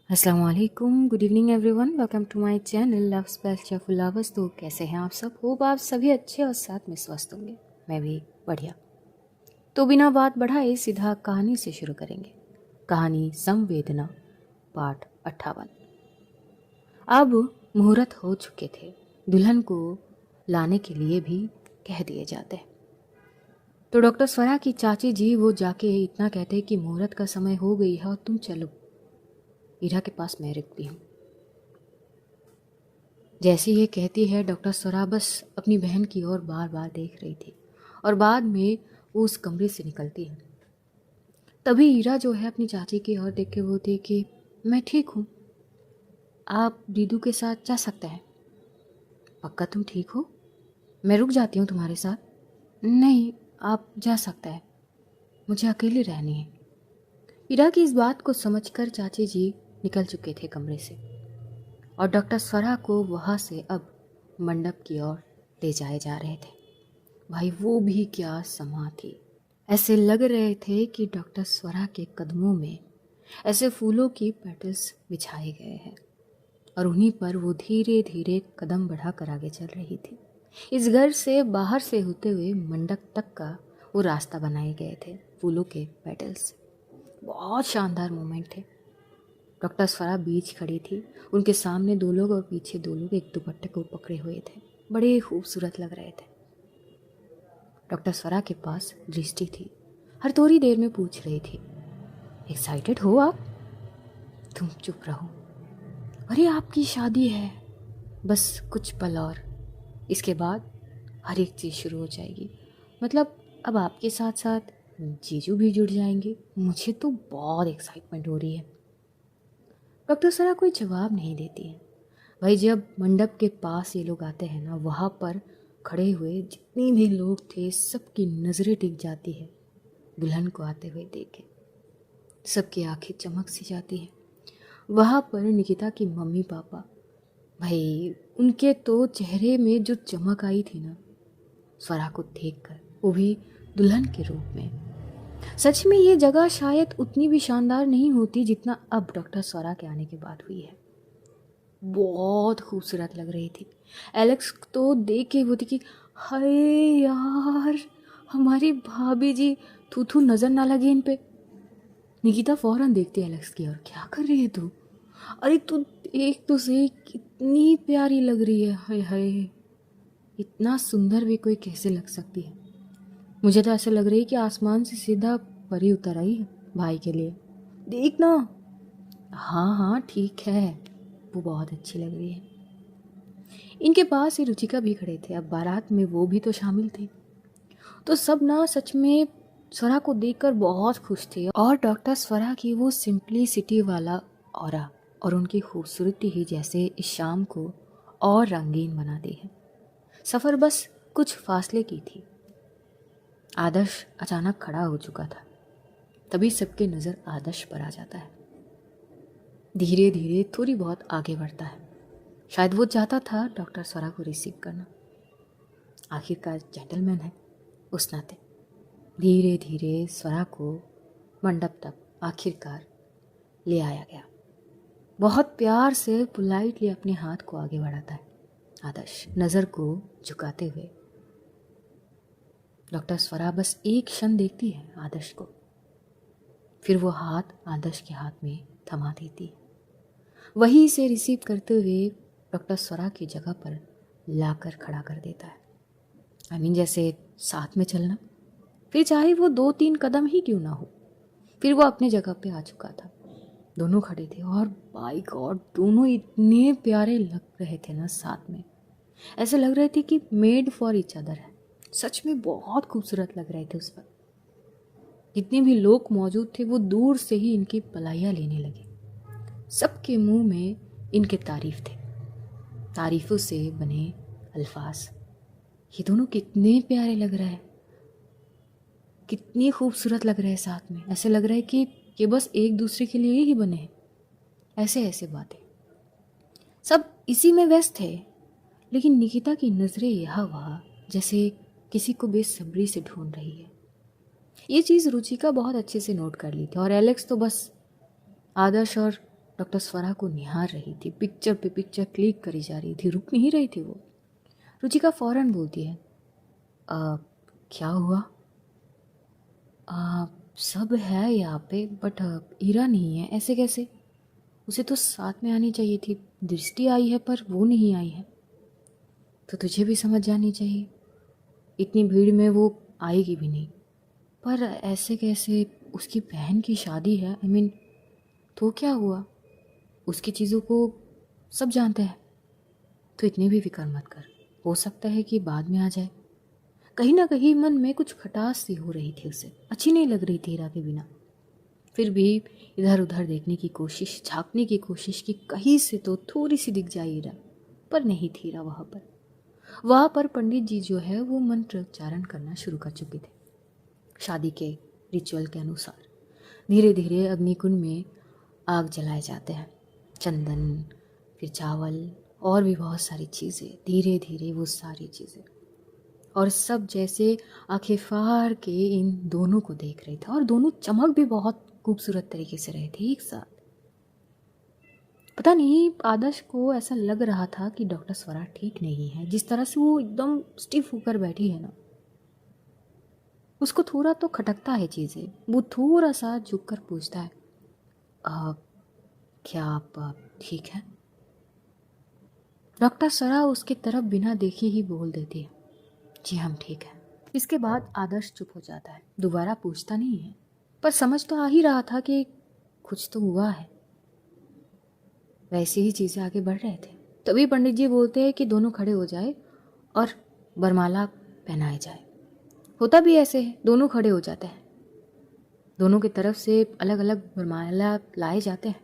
अस्सलाम वालेकुम, good evening everyone, welcome to my channel love special flowers. तो कैसे हैं आप सब? होप आप सभी अच्छे और साथ में स्वस्थ होंगे। मैं भी बढ़िया। तो बिना बात बढ़ाए सीधा कहानी से शुरू करेंगे। कहानी संवेदना, पाठ 58। अब मुहूर्त हो चुके थे, दुल्हन को लाने के लिए भी कह दिए जाते। तो डॉक्टर स्वरा की चाची जी वो जाके इतना कहते कि मुहूर्त का समय हो गई है और तुम चलो, ईरा के पास मैं रुकती हूँ। जैसे ये कहती है, डॉक्टर स्वरा बस अपनी बहन की ओर बार बार देख रही थी और बाद में वो उस कमरे से निकलती है। तभी हीरा जो है अपनी चाची की ओर देख के बोलती है कि मैं ठीक हूँ, आप दीदू के साथ जा सकते हैं। पक्का तुम ठीक हो? मैं रुक जाती हूँ तुम्हारे साथ। नहीं, आप जा सकते हैं, मुझे अकेली रहनी है। हीरा की इस बात को समझकर चाची जी निकल चुके थे कमरे से और डॉक्टर स्वरा को वहाँ से अब मंडप की ओर ले जाए जा रहे थे। भाई वो भी क्या समा थी। ऐसे लग रहे थे कि डॉक्टर स्वरा के कदमों में ऐसे फूलों की पेटल्स बिछाए गए हैं और उन्हीं पर वो धीरे धीरे कदम बढ़ाकर आगे चल रही थी। इस घर से बाहर से होते हुए मंडप तक का वो रास्ता बनाए गए थे फूलों के पेटल्स। बहुत शानदार मोमेंट थे। डॉक्टर स्वरा बीच खड़ी थी, उनके सामने दो लोग और पीछे दो लोग एक दुपट्टे को पकड़े हुए थे। बड़े खूबसूरत लग रहे थे। डॉक्टर स्वरा के पास दृष्टि थी, हर थोड़ी देर में पूछ रही थी, एक्साइटेड हो आप? तुम चुप रहो। अरे आपकी शादी है, बस कुछ पल और, इसके बाद हर एक चीज़ शुरू हो जाएगी। मतलब अब आपके साथ साथ जीजू भी जुड़ जाएंगे। मुझे तो बहुत एक्साइटमेंट हो रही है। डॉक्टर स्वरा कोई जवाब नहीं देती है। भाई जब मंडप के पास ये लोग आते हैं ना, वहाँ पर खड़े हुए जितने भी लोग थे सबकी नज़रें टिक जाती है दुल्हन को आते हुए देखे। सबकी आंखें चमक सी जाती है। वहाँ पर निकिता की मम्मी पापा, भाई उनके तो चेहरे में जो चमक आई थी ना स्वरा को देखकर, वो भी दुल्हन के रूप में। सच में ये जगह शायद उतनी भी शानदार नहीं होती जितना अब डॉक्टर स्वरा के आने के बाद हुई है। बहुत खूबसूरत लग रही थी। एलेक्स तो देख के वो थी कि हाय यार, हमारी भाभी जी, थू थू नजर ना लगे इन पे। निकिता फौरन देखती है एलेक्स की और, क्या कर रही है तू? अरे तू देख तो सही, कितनी प्यारी लग रही है। हाय हाय, इतना सुंदर भी कोई कैसे लग सकती है? मुझे तो ऐसे लग रही है कि आसमान से सीधा परी उतर आई है भाई के लिए। देख ना। हाँ हाँ ठीक है, वो बहुत अच्छी लग रही है। इनके पास ही रुचिका भी खड़े थे, अब बारात में वो भी तो शामिल थे। तो सब ना सच में स्वरा को देखकर बहुत खुश थे और डॉक्टर स्वरा की वो सिंपलिसिटी वाला ऑरा और उनकी खूबसूरती ही जैसे इस शाम को और रंगीन बना दी है। सफ़र बस कुछ फासले की थी। आदर्श अचानक खड़ा हो चुका था। तभी सबके नज़र आदर्श पर आ जाता है। धीरे धीरे थोड़ी बहुत आगे बढ़ता है। शायद वो चाहता था डॉक्टर स्वरा को रिसीव करना। आखिरकार जेंटलमैन है उस नाते। धीरे धीरे स्वरा को मंडप तक आखिरकार ले आया गया। बहुत प्यार से पोलाइटली अपने हाथ को आगे बढ़ाता है आदर्श, नज़र को झुकाते हुए। डॉक्टर स्वरा बस एक क्षण देखती है आदर्श को, फिर वो हाथ आदर्श के हाथ में थमा देती है। वहीं से रिसीव करते हुए डॉक्टर स्वरा की जगह पर लाकर खड़ा कर देता है। जैसे साथ में चलना, फिर चाहे वो 2-3 कदम ही क्यों ना हो। फिर वो अपने जगह पे आ चुका था। दोनों खड़े थे और बाय गॉड दोनों इतने प्यारे लग रहे थे ना साथ में। ऐसे लग रहे थे कि मेड फॉर ईच अदर है। सच में बहुत खूबसूरत लग रहे थे उस वक्त। जितने भी लोग मौजूद थे वो दूर से ही इनकी पलाइयाँ लेने लगे। सबके मुंह में इनके तारीफ थे, तारीफों से बने अल्फाज। ये दोनों कितने प्यारे लग रहे हैं, कितनी खूबसूरत लग रहे हैं साथ में। ऐसे लग रहा है कि ये बस एक दूसरे के लिए ही बने हैं। ऐसे ऐसे बातें, सब इसी में व्यस्त थे। लेकिन निकिता की नज़रें यहाँ वहाँ जैसे किसी को बेसब्री से ढूंढ रही है। ये चीज़ रुचिका बहुत अच्छे से नोट कर ली थी और एलेक्स तो बस आदर्श और डॉक्टर स्वरा को निहार रही थी। पिक्चर पे पिक्चर क्लिक करी जा रही थी, रुक नहीं रही थी वो। रुचिका फौरन बोलती है, क्या हुआ? सब है यहाँ पे, बट ईरा नहीं है। ऐसे कैसे? उसे तो साथ में आनी चाहिए थी। दृष्टि आई है पर वो नहीं आई है, तो तुझे भी समझ जानी चाहिए। इतनी भीड़ में वो आएगी भी नहीं। पर ऐसे कैसे? उसकी बहन की शादी है। आई मीन, तो क्या हुआ? उसकी चीज़ों को सब जानते हैं, तो इतनी भी फिक्र मत कर। हो सकता है कि बाद में आ जाए। कहीं ना कहीं मन में कुछ खटास सी हो रही थी उसे, अच्छी नहीं लग रही थी हीरा के बिना। फिर भी इधर उधर देखने की कोशिश, झांकने की कोशिश की, कहीं से तो थोड़ी सी दिख जाए हीरा, पर नहीं थी हीरा वहाँ पर पंडित जी जो है वो मंत्र उच्चारण करना शुरू कर चुके थे। शादी के रिचुअल के अनुसार धीरे धीरे अग्निकुंड में आग जलाए जाते हैं। चंदन, फिर चावल और भी बहुत सारी चीज़ें, धीरे धीरे वो सारी चीज़ें, और सब जैसे आंखें फाड़ के इन दोनों को देख रहे थे। और दोनों चमक भी बहुत खूबसूरत तरीके से रहे थे एक साथ। पता नहीं आदर्श को ऐसा लग रहा था कि डॉक्टर स्वरा ठीक नहीं है। जिस तरह से वो एकदम स्टिफ होकर बैठी है ना, उसको थोड़ा तो खटकता है चीज़ें। वो थोड़ा सा झुककर पूछता है, क्या आप ठीक है? डॉक्टर स्वरा उसकी तरफ बिना देखे ही बोल देती है, जी हम ठीक है। इसके बाद आदर्श चुप हो जाता है, दोबारा पूछता नहीं है। पर समझ तो आ ही रहा था कि कुछ तो हुआ है। वैसे ही चीज़ें आगे बढ़ रहे थे। तभी पंडित जी बोलते हैं कि दोनों खड़े हो जाए और वरमाला पहनाए जाए। होता भी ऐसे है, दोनों खड़े हो जाते हैं। दोनों की तरफ से अलग अलग वरमाला लाए जाते हैं।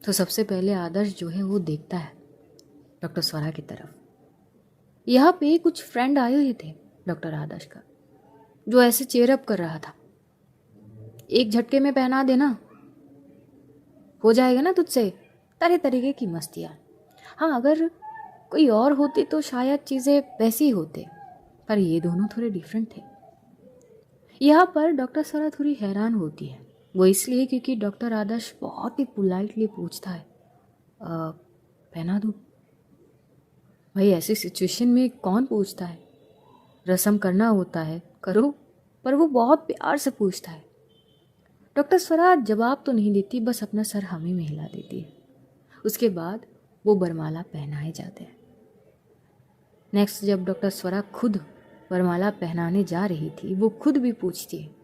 तो सबसे पहले आदर्श जो है वो देखता है डॉक्टर स्वरा की तरफ। यहाँ पे कुछ फ्रेंड आए हुए थे डॉक्टर आदर्श का, जो ऐसे चेयरअप कर रहा था, एक झटके में पहना देना, हो जाएगा ना तुझसे, तरह तरीके की मस्तियाँ। हाँ, अगर कोई और होती तो शायद चीज़ें वैसी होते, पर ये दोनों थोड़े डिफरेंट थे। यहाँ पर डॉक्टर स्वरा थोड़ी हैरान होती है। वो इसलिए क्योंकि डॉक्टर आदर्श बहुत ही पोलाइटली पूछता है, पहना दूँ? भाई ऐसी सिचुएशन में कौन पूछता है? रस्म करना होता है, करो। पर वो बहुत प्यार से पूछता है। डॉक्टर स्वरा जवाब तो नहीं देती, बस अपना सर हमें में हिला देती है। उसके बाद वो बरमाला पहनाए जाते हैं। नेक्स्ट जब डॉक्टर स्वरा खुद वरमाला पहनाने जा रही थी, वो खुद भी पूछती है।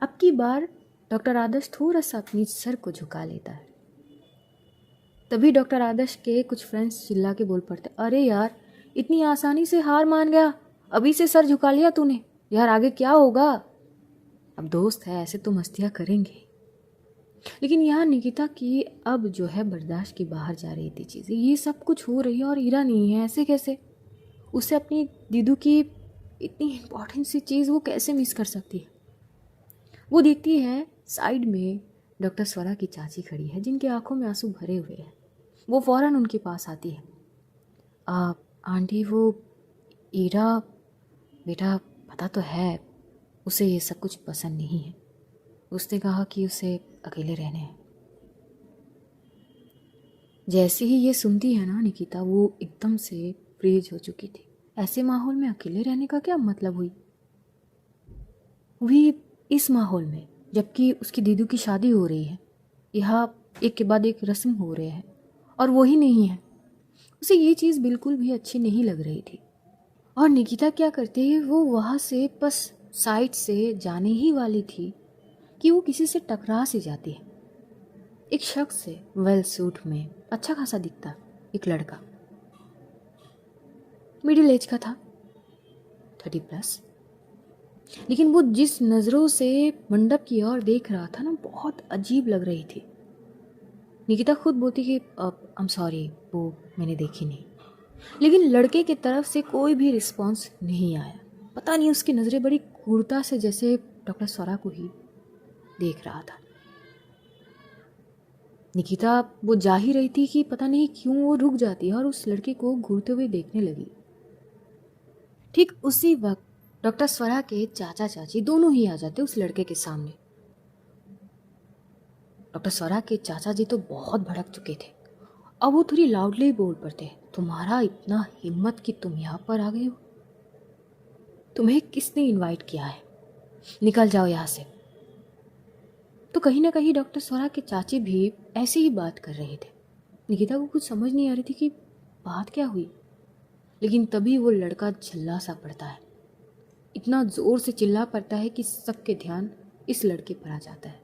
अब की बार डॉक्टर आदर्श थोड़ा सा अपनी सर को झुका लेता है। तभी डॉक्टर आदर्श के कुछ फ्रेंड्स चिल्ला के बोल पड़ते, अरे यार, इतनी आसानी से हार मान गया? अभी से सर झुका लिया तूने? यार आगे क्या होगा? अब दोस्त है, ऐसे तो मस्तियाँ करेंगे। लेकिन यहाँ निकिता की अब जो है बर्दाश्त की बाहर जा रही थी चीज़ें। ये सब कुछ हो रही है और हीरा नहीं है, ऐसे कैसे? उसे अपनी दीदू की इतनी इम्पोर्टेंट सी चीज़ वो कैसे मिस कर सकती है? वो देखती है साइड में डॉक्टर स्वरा की चाची खड़ी है, जिनकी आंखों में आंसू भरे हुए हैं। वो फौरन उनके पास आती है। आंटी, वो हीरा बेटा, पता तो है उसे ये सब कुछ पसंद नहीं है। उसने कहा कि उसे अकेले रहने हैं। जैसे ही ये सुनती है ना निकिता, वो एकदम से फ्रीज हो चुकी थी। ऐसे माहौल में अकेले रहने का क्या मतलब हुई? भी इस माहौल में, जबकि उसकी दीदू की शादी हो रही है, यहाँ एक के बाद एक रस्म हो रहे हैं और वो ही नहीं है। उसे ये चीज़ बिल्कुल भी अच्छी नहीं लग रही थी। और निकिता क्या करती है, वो वहाँ से बस साइड से जाने ही वाली थी कि वो किसी से टकरा से जाती है। एक शख्स से, वेल सूट में, अच्छा खासा दिखता एक लड़का, मिडिल एज का था, 30+। लेकिन वो जिस नज़रों से मंडप की ओर देख रहा था ना, बहुत अजीब लग रही थी। निकिता खुद बोलती कि आई एम सॉरी, वो मैंने देखी नहीं। लेकिन लड़के की तरफ से कोई भी रिस्पॉन्स नहीं आया। पता नहीं, उसकी नज़रें बड़ी क्रूरता से जैसे डॉक्टर स्वरा को ही देख रहा था। निकिता वो जा ही रही थी कि पता नहीं क्यों वो रुक जाती है और उस लड़के को घूरते हुए देखने लगी। ठीक उसी वक्त डॉक्टर स्वरा के चाचा चाची दोनों ही आ जाते उस लड़के के सामने। डॉक्टर स्वरा के चाचा जी तो बहुत भड़क चुके थे। अब वो थोड़ी लाउडली बोल पड़ते, तुम्हारा इतना हिम्मत कि तुम यहाँ पर आ गए हो? तुम्हें किसने इनवाइट किया है? निकल जाओ यहाँ से। तो कहीं ना कहीं डॉक्टर स्वरा के चाची भी ऐसे ही बात कर रहे थे। निकिता को कुछ समझ नहीं आ रही थी कि बात क्या हुई, लेकिन तभी वो लड़का झल्ला सा पड़ता है। इतना जोर से चिल्ला पड़ता है कि सबके ध्यान इस लड़के पर आ जाता है।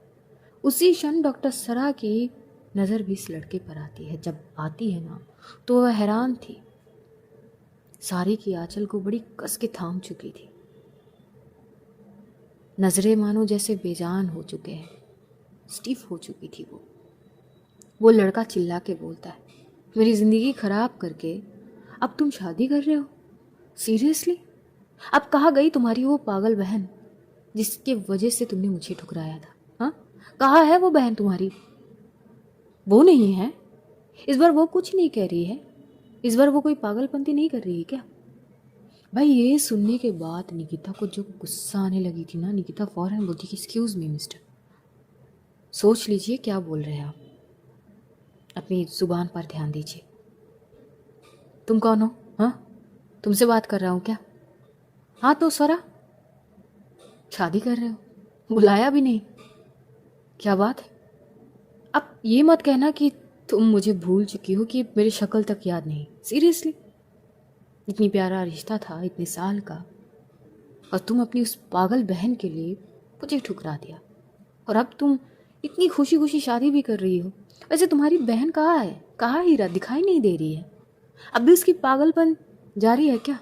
उसी क्षण डॉक्टर स्वरा की नज़र भी इस लड़के पर आती है। जब आती है ना, तो वह हैरान थी। साड़ी की आंचल को बड़ी कस के थाम चुकी थी। नजरें मानो जैसे बेजान हो चुके हैं, स्टिफ हो चुकी थी वो लड़का चिल्ला के बोलता है, मेरी ज़िंदगी ख़राब करके अब तुम शादी कर रहे हो? सीरियसली? अब कहाँ गई तुम्हारी वो पागल बहन जिसके वजह से तुमने मुझे ठुकराया था? हाँ, कहाँ है वो बहन तुम्हारी? वो नहीं है? इस बार वो कुछ नहीं कह रही है? इस बार वो कोई पागलपंती नहीं कर रही है क्या? भाई ये सुनने के बाद निकिता को जो गुस्सा आने लगी थी ना, निकिता फौरन बोलती कि एक्सक्यूज़ मी मिस्टर, सोच लीजिए क्या बोल रहे हैं आप, अपनी जुबान पर ध्यान दीजिए। तुम कौन हो? हाँ, तुमसे बात कर रहा हूँ क्या? हाँ तो स्वरा, शादी कर रहे हो, बुलाया भी नहीं, क्या बात है? अब ये मत कहना कि तुम मुझे भूल चुकी हो, कि मेरी शक्ल तक याद नहीं। सीरियसली? इतनी प्यारा रिश्ता था, इतने साल का, और तुम अपनी उस पागल बहन के लिए मुझे ठुकरा दिया, और अब तुम इतनी खुशी खुशी शादी भी कर रही हो। वैसे तुम्हारी बहन कहाँ है? कहाँ हीरा? दिखाई नहीं दे रही है। अब भी उसकी पागलपन जारी है क्या?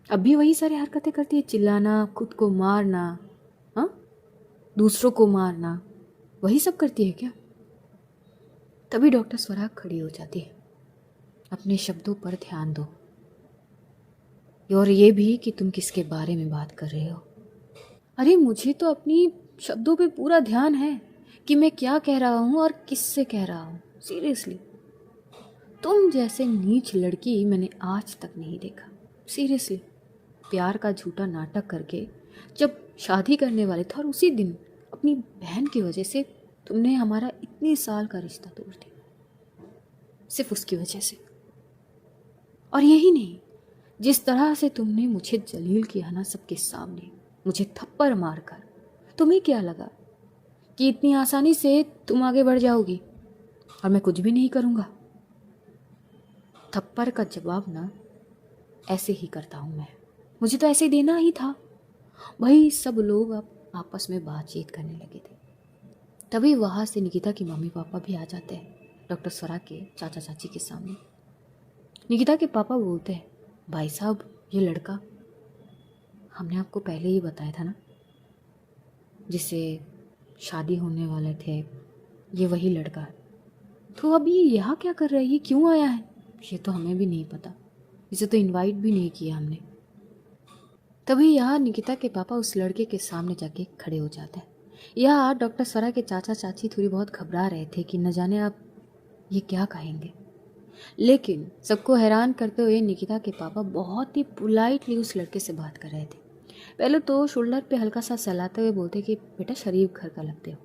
अब भी वही सारी हरकतें करती है, चिल्लाना, खुद को मारना, हाँ, दूसरों को मारना, वही सब करती है क्या? तभी डॉक्टर स्वरा खड़ी हो जाती है, अपने शब्दों पर ध्यान दो, और ये भी कि तुम किसके बारे में बात कर रहे हो। अरे मुझे तो अपनी शब्दों पे पूरा ध्यान है कि मैं क्या कह रहा हूँ और किससे कह रहा हूँ। सीरियसली, तुम जैसे नीच लड़की मैंने आज तक नहीं देखा। सीरियसली, प्यार का झूठा नाटक करके जब शादी करने वाले थे, और उसी दिन अपनी बहन की वजह से तुमने हमारा इतने साल का रिश्ता तोड़ दिया, सिर्फ उसकी वजह से। और यही नहीं, जिस तरह से तुमने मुझे जलील किया ना सबके सामने, मुझे थप्पड़ मारकर, तुम्हें क्या लगा कि इतनी आसानी से तुम आगे बढ़ जाओगी और मैं कुछ भी नहीं करूँगा? थप्पड़ का जवाब ना ऐसे ही करता हूँ मैं, मुझे तो ऐसे ही देना ही था। वही सब लोग अब आपस में बातचीत करने लगे थे। तभी वहाँ से निकिता की मम्मी पापा भी आ जाते हैं डॉक्टर स्वरा के चाचा चाची के सामने। निकिता के पापा बोलते हैं, भाई साहब ये लड़का हमने आपको पहले ही बताया था ना, जिससे शादी होने वाले थे, ये वही लड़का है। तो अभी यहाँ क्या कर रहा है? ये क्यों आया है? ये तो हमें भी नहीं पता, इसे तो इनवाइट भी नहीं किया हमने। तभी यहाँ निकिता के पापा उस लड़के के सामने जाके खड़े हो जाते हैं। यहाँ डॉक्टर स्वरा के चाचा चाची थोड़ी बहुत घबरा रहे थे कि न जाने आप ये क्या कहेंगे, लेकिन सबको हैरान करते हुए निकिता के पापा बहुत ही पोलाइटली उस लड़के से बात कर रहे थे। पहले तो शोल्डर पे हल्का सा सहलाते हुए बोलते कि बेटा शरीफ घर का लगते हो,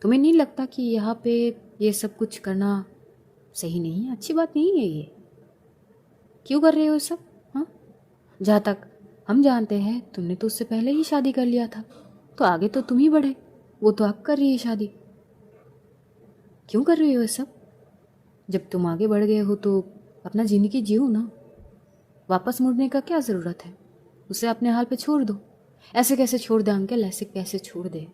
तुम्हें नहीं लगता कि यहाँ पे ये सब कुछ करना सही नहीं है, अच्छी बात नहीं है, ये क्यों कर रहे हो सब? हाँ, जहाँ तक हम जानते हैं तुमने तो उससे पहले ही शादी कर लिया था, तो आगे तो तुम ही बढ़े, वो तो अब कर रही है शादी, क्यों कर रही हो ये सब? जब तुम आगे बढ़ गए हो तो अपना ज़िंदगी जियो ना, वापस मुड़ने का क्या ज़रूरत है? उसे अपने हाल पे छोड़ दो। ऐसे कैसे छोड़ दे अंकल, ऐसे कैसे छोड़ दे?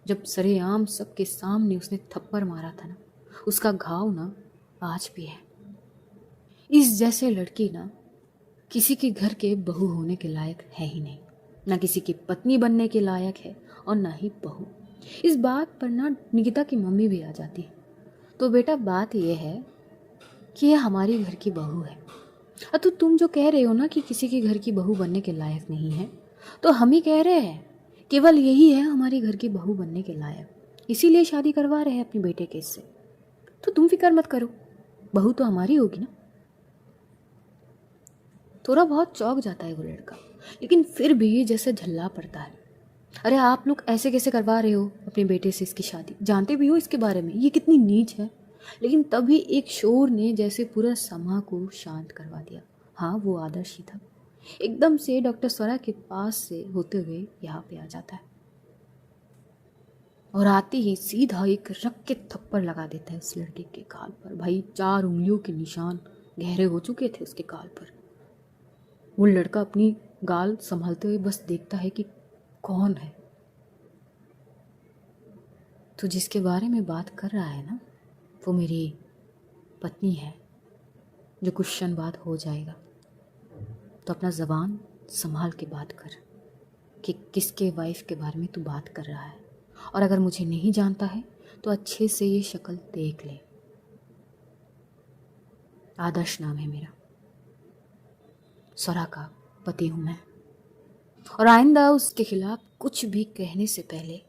जब सरेआम सबके सामने उसने थप्पड़ मारा था ना, उसका घाव ना आज भी है। इस जैसे लड़की ना किसी के घर के बहू होने के लायक है ही नहीं, ना किसी की पत्नी बनने के लायक है और ना ही बहू। इस बात पर ना निकिता की मम्मी भी आ जाती है। तो बेटा बात यह है कि यह हमारी घर की बहू है। तो तुम जो कह रहे हो ना कि किसी के घर की बहू बनने के लायक नहीं है, तो हम ही कह रहे हैं केवल यही है हमारी घर की बहू बनने के लायक, इसीलिए शादी करवा रहे हैं अपने बेटे के इससे। तो तुम फिक्र मत करो, बहू तो हमारी होगी ना। थोड़ा बहुत चौंक जाता है वो लड़का, लेकिन फिर भी जैसे झल्ला पड़ता है। अरे आप लोग ऐसे कैसे करवा रहे हो अपने बेटे से इसकी शादी? जानते भी हो इसके बारे में, ये कितनी नीच है। लेकिन तभी एक शोर ने जैसे पूरा समा को शांत करवा दिया। हाँ, वो आदर्श ही था। एकदम से डॉक्टर स्वरा के पास से होते हुए यहाँ पे आ जाता है और आते ही सीधा एक रख के थप्पड़ लगा देता है उस लड़के के गाल पर। भाई 4 उंगलियों के निशान गहरे हो चुके थे उसके गाल पर। वो लड़का अपनी गाल संभालते हुए बस देखता है कि कौन है। तो जिसके बारे में बात कर रहा है ना, वो मेरी पत्नी है। जो कुछ क्षण बाद हो जाएगा। तो अपना ज़बान संभाल के बात कर कि किसके वाइफ के बारे में तू बात कर रहा है। और अगर मुझे नहीं जानता है तो अच्छे से ये शक्ल देख ले। आदर्श नाम है मेरा, स्वरा का पति हूँ मैं। और आइंदा उसके खिलाफ कुछ भी कहने से पहले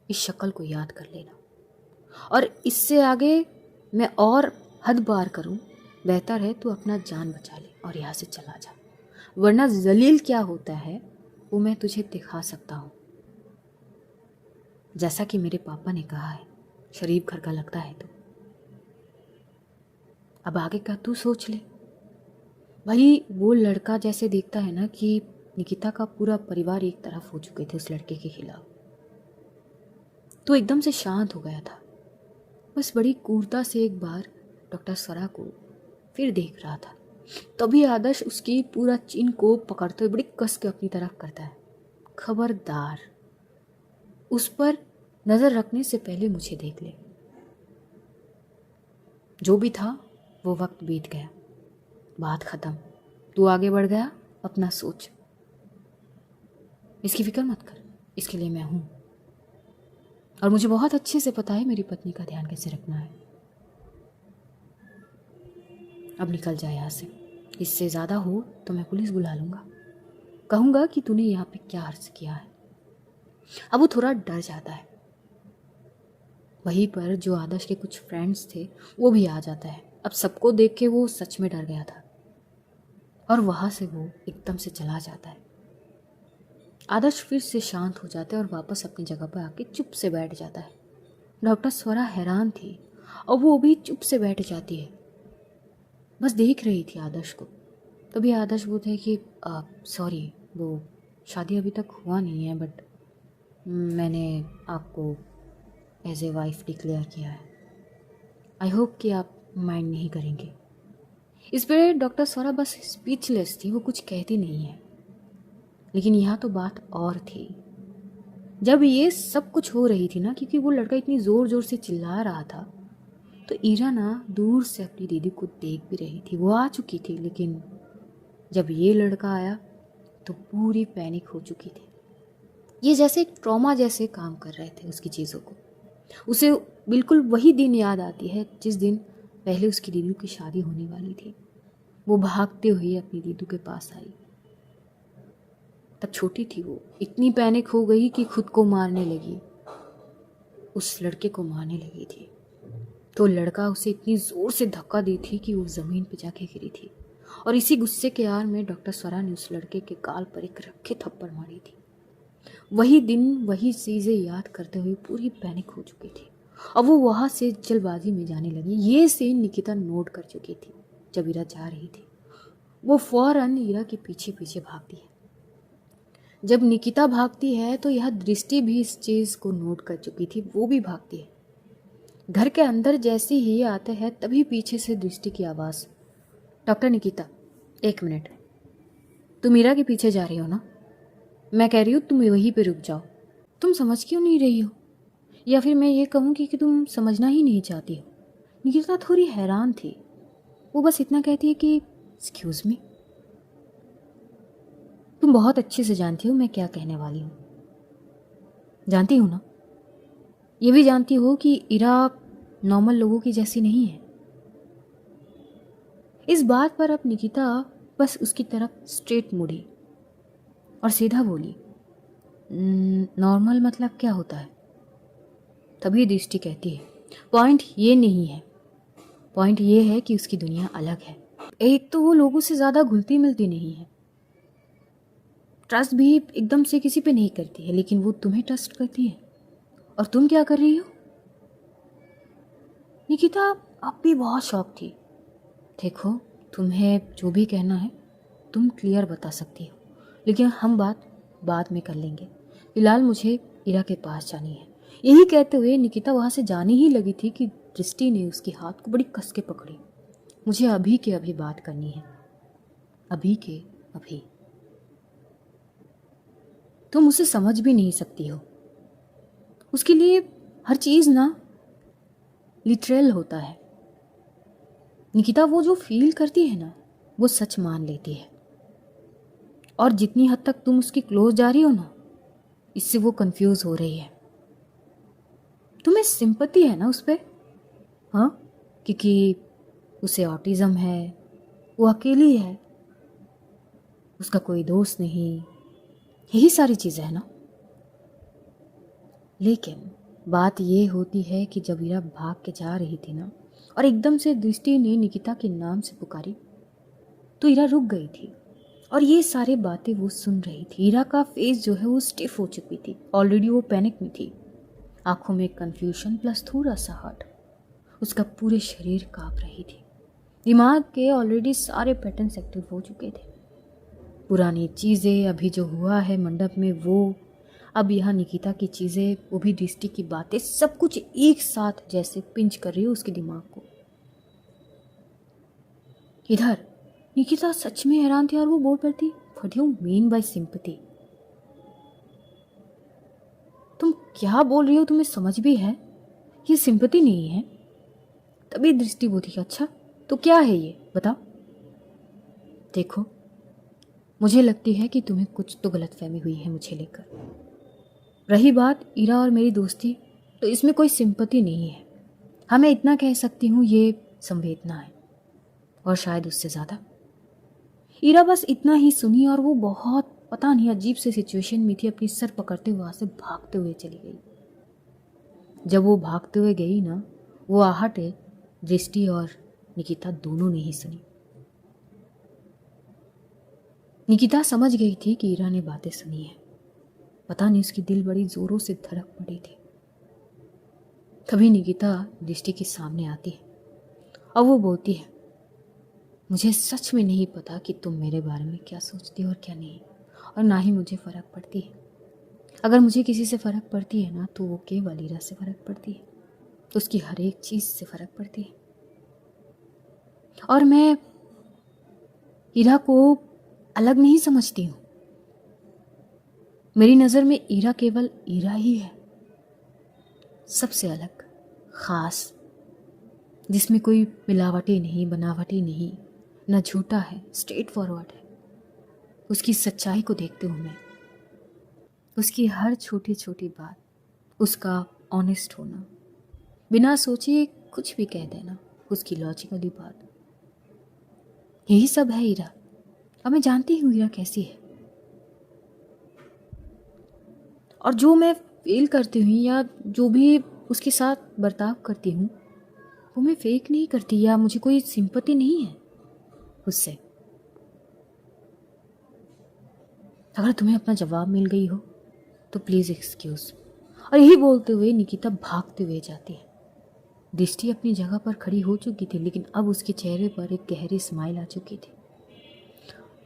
इस शक्ल को याद कर लेना। और इससे आगे मैं और हद पार करूं, बेहतर है तू अपना जान बचा ले और यहाँ से चला जा। वरना जलील क्या होता है वो मैं तुझे दिखा सकता हूँ। जैसा कि मेरे पापा ने कहा है, शरीफ घर का लगता है तू। अब आगे का तू सोच ले। भाई वो लड़का जैसे देखता है ना कि निकिता का पूरा परिवार एक तरफ हो चुके थे उस लड़के के खिलाफ, तो एकदम से शांत हो गया था। बस बड़ी क्रूरता से एक बार डॉक्टर स्वरा को फिर देख रहा था। तभी आदर्श उसकी पूरा चिन को पकड़ते हुए बड़ी कस के अपनी तरफ करता है। खबरदार, उस पर नजर रखने से पहले मुझे देख ले। जो भी था वो वक्त बीत गया, बात खत्म। तू आगे बढ़ गया, अपना सोच। इसकी फिक्र मत कर, इसके लिए मैं हूं। और मुझे बहुत अच्छे से पता है मेरी पत्नी का ध्यान कैसे रखना है। अब निकल जाए यहाँ से। इससे ज़्यादा हो तो मैं पुलिस बुला लूँगा, कहूँगा कि तूने यहाँ पे क्या अर्ज किया है। अब वो थोड़ा डर जाता है। वहीं पर जो आदर्श के कुछ फ्रेंड्स थे वो भी आ जाता है। अब सबको देख के वो सच में डर गया था और वहाँ से वो एकदम से चला जाता है। आदर्श फिर से शांत हो जाता है और वापस अपनी जगह पर आके चुप से बैठ जाता है। डॉक्टर स्वरा हैरान थी और वो भी चुप से बैठ जाती है, बस देख रही थी आदर्श को। तभी आदर्श बोलते हैं कि सॉरी, वो शादी अभी तक हुआ नहीं है, बट मैंने आपको एज ए वाइफ डिक्लेयर किया है। आई होप कि आप माइंड नहीं करेंगे। इस पर डॉक्टर स्वरा बस स्पीचलेस थी, वो कुछ कहती नहीं है। लेकिन यहाँ तो बात और थी। जब ये सब कुछ हो रही थी ना, क्योंकि वो लड़का इतनी ज़ोर ज़ोर से चिल्ला रहा था, तो ईरा ना दूर से अपनी दीदी को देख भी रही थी। वो आ चुकी थी, लेकिन जब ये लड़का आया तो पूरी पैनिक हो चुकी थी। ये जैसे एक ट्रॉमा जैसे काम कर रहे थे उसकी चीज़ों को। उसे बिल्कुल वही दिन याद आती है जिस दिन पहले उसकी दीदी की शादी होने वाली थी। वो भागते हुए अपनी दीदी के पास आई। तब छोटी थी वो, इतनी पैनिक हो गई कि खुद को मारने लगी, उस लड़के को मारने लगी थी। तो लड़का उसे इतनी ज़ोर से धक्का दी थी कि वो ज़मीन पे जाके गिरी थी। और इसी गुस्से के आड़ में डॉक्टर स्वरा ने उस लड़के के गाल पर एक रखे थप्पड़ मारी थी। वही दिन वही चीज़ें याद करते हुए पूरी पैनिक हो चुकी थी। अब वो वहाँ से जल्दबाजी में जाने लगी। ये सीन निकिता नोट कर चुकी थी। जब ईरा जा रही थी वो फौरन ईरा के पीछे पीछे भागती है। जब निकिता भागती है तो यह दृष्टि भी इस चीज़ को नोट कर चुकी थी, वो भी भागती है। घर के अंदर जैसे ही आते हैं तभी पीछे से दृष्टि की आवाज़, डॉक्टर निकिता 1 मिनट, तुम मीरा के पीछे जा रही हो ना? मैं कह रही हूँ तुम वहीं पे रुक जाओ। तुम समझ क्यों नहीं रही हो? या फिर मैं ये कहूँ कि तुम समझना ही नहीं चाहती हो? निकिता थोड़ी हैरान थी। वो बस इतना कहती है कि एक्सक्यूज़ मी। तुम बहुत अच्छे से जानती हो मैं क्या कहने वाली हूँ। जानती हो ना? ये भी जानती हो कि इरा नॉर्मल लोगों की जैसी नहीं है। इस बात पर अब निकिता बस उसकी तरफ स्ट्रेट मुड़ी और सीधा बोली, नॉर्मल मतलब क्या होता है? तभी दृष्टि कहती है, पॉइंट ये नहीं है, पॉइंट ये है कि उसकी दुनिया अलग है। एक तो वो लोगों से ज़्यादा घुलती मिलती नहीं है, ट्रस्ट भी एकदम से किसी पे नहीं करती है, लेकिन वो तुम्हें ट्रस्ट करती है। और तुम क्या कर रही हो? निकिता अब भी बहुत शॉक थी। देखो, तुम्हें जो भी कहना है तुम क्लियर बता सकती हो, लेकिन हम बात बाद में कर लेंगे। फिलहाल मुझे इरा के पास जानी है। यही कहते हुए निकिता वहाँ से जाने ही लगी थी कि दृष्टि ने उसके हाथ को बड़ी कस के पकड़ी। मुझे अभी के अभी बात करनी है, अभी के अभी। तुम उसे समझ भी नहीं सकती हो। उसके लिए हर चीज़ ना लिटरल होता है। निकिता वो जो फील करती है ना, वो सच मान लेती है। और जितनी हद तक तुम उसकी क्लोज जा रही हो ना, इससे वो कंफ्यूज हो रही है। तुम्हें सिंपैथी है ना उस पर? हाँ, क्योंकि उसे ऑटिज्म है, वो अकेली है, उसका कोई दोस्त नहीं, यही सारी चीज़ें है ना। लेकिन बात ये होती है कि जब इरा भाग के जा रही थी ना, और एकदम से दृष्टि ने निकिता के नाम से पुकारी, तो इरा रुक गई थी। और ये सारी बातें वो सुन रही थी। इरा का फेस जो है वो स्टिफ हो चुकी थी। ऑलरेडी वो पैनिक में थी। आंखों में कंफ्यूजन प्लस थोड़ा सा हर्ट। उसका पूरे शरीर कांप रही थी। दिमाग के ऑलरेडी सारे पैटर्न्स एक्टिव हो चुके थे। पुरानी चीज़ें, अभी जो हुआ है मंडप में वो, अब यहाँ निकिता की चीज़ें, वो भी दृष्टि की बातें, सब कुछ एक साथ जैसे पिंच कर रही है उसके दिमाग को। इधर निकिता सच में हैरान थी और वो बोल पड़ती, what do you mean by sympathy? तुम क्या बोल रही हो? तुम्हें समझ भी है ये सिंपैथी नहीं है? तभी दृष्टि बोली, अच्छा तो क्या है ये, बताओ। देखो, मुझे लगती है कि तुम्हें कुछ तो गलतफहमी हुई है मुझे लेकर। रही बात इरा और मेरी दोस्ती, तो इसमें कोई सिंपैथी नहीं है। हाँ, मैं इतना कह सकती हूँ, ये संवेदना है, और शायद उससे ज़्यादा। इरा बस इतना ही सुनी और वो बहुत पता नहीं अजीब से सिचुएशन में थी। अपनी सर पकड़ते हुए वहाँ से भागते हुए चली गई। जब वो भागते हुए गई ना, वो आहटें दृष्टि और निकिता दोनों ने ही सुनी। निकिता समझ गई थी कि इरा ने बातें सुनी है। पता नहीं उसकी दिल बड़ी जोरों से धड़क पड़ी थी। तभी निकिता दृष्टि के सामने आती है और वो बोलती है, मुझे सच में नहीं पता कि तुम मेरे बारे में क्या सोचती हो और क्या नहीं, और ना ही मुझे फ़र्क पड़ती है। अगर मुझे किसी से फ़र्क पड़ती है ना, तो वो केवल इरा से फ़र्क पड़ती है। उसकी हर एक चीज़ से फ़र्क पड़ती है। और मैं इरा को अलग नहीं समझती हूँ। मेरी नज़र में इरा केवल इरा ही है, सबसे अलग, ख़ास, जिसमें कोई मिलावटी नहीं, बनावटी नहीं, न झूठा है, स्ट्रेट फॉरवर्ड है। उसकी सच्चाई को देखती हूँ मैं, उसकी हर छोटी छोटी बात, उसका ऑनेस्ट होना, बिना सोचे कुछ भी कह देना, उसकी लॉजिकली बात, यही सब है इरा। अब मैं जानती हूँ इरा कैसी है, और जो मैं फील करती हूँ या जो भी उसके साथ बर्ताव करती हूँ, वो मैं फेक नहीं करती, या मुझे कोई सिंपैथी नहीं है उससे। अगर तुम्हें अपना जवाब मिल गई हो तो प्लीज़ एक्सक्यूज़। और यही बोलते हुए निकिता भागते हुए जाती है। दृष्टि अपनी जगह पर खड़ी हो चुकी थी, लेकिन अब उसके चेहरे पर एक गहरी स्माइल आ चुकी थी।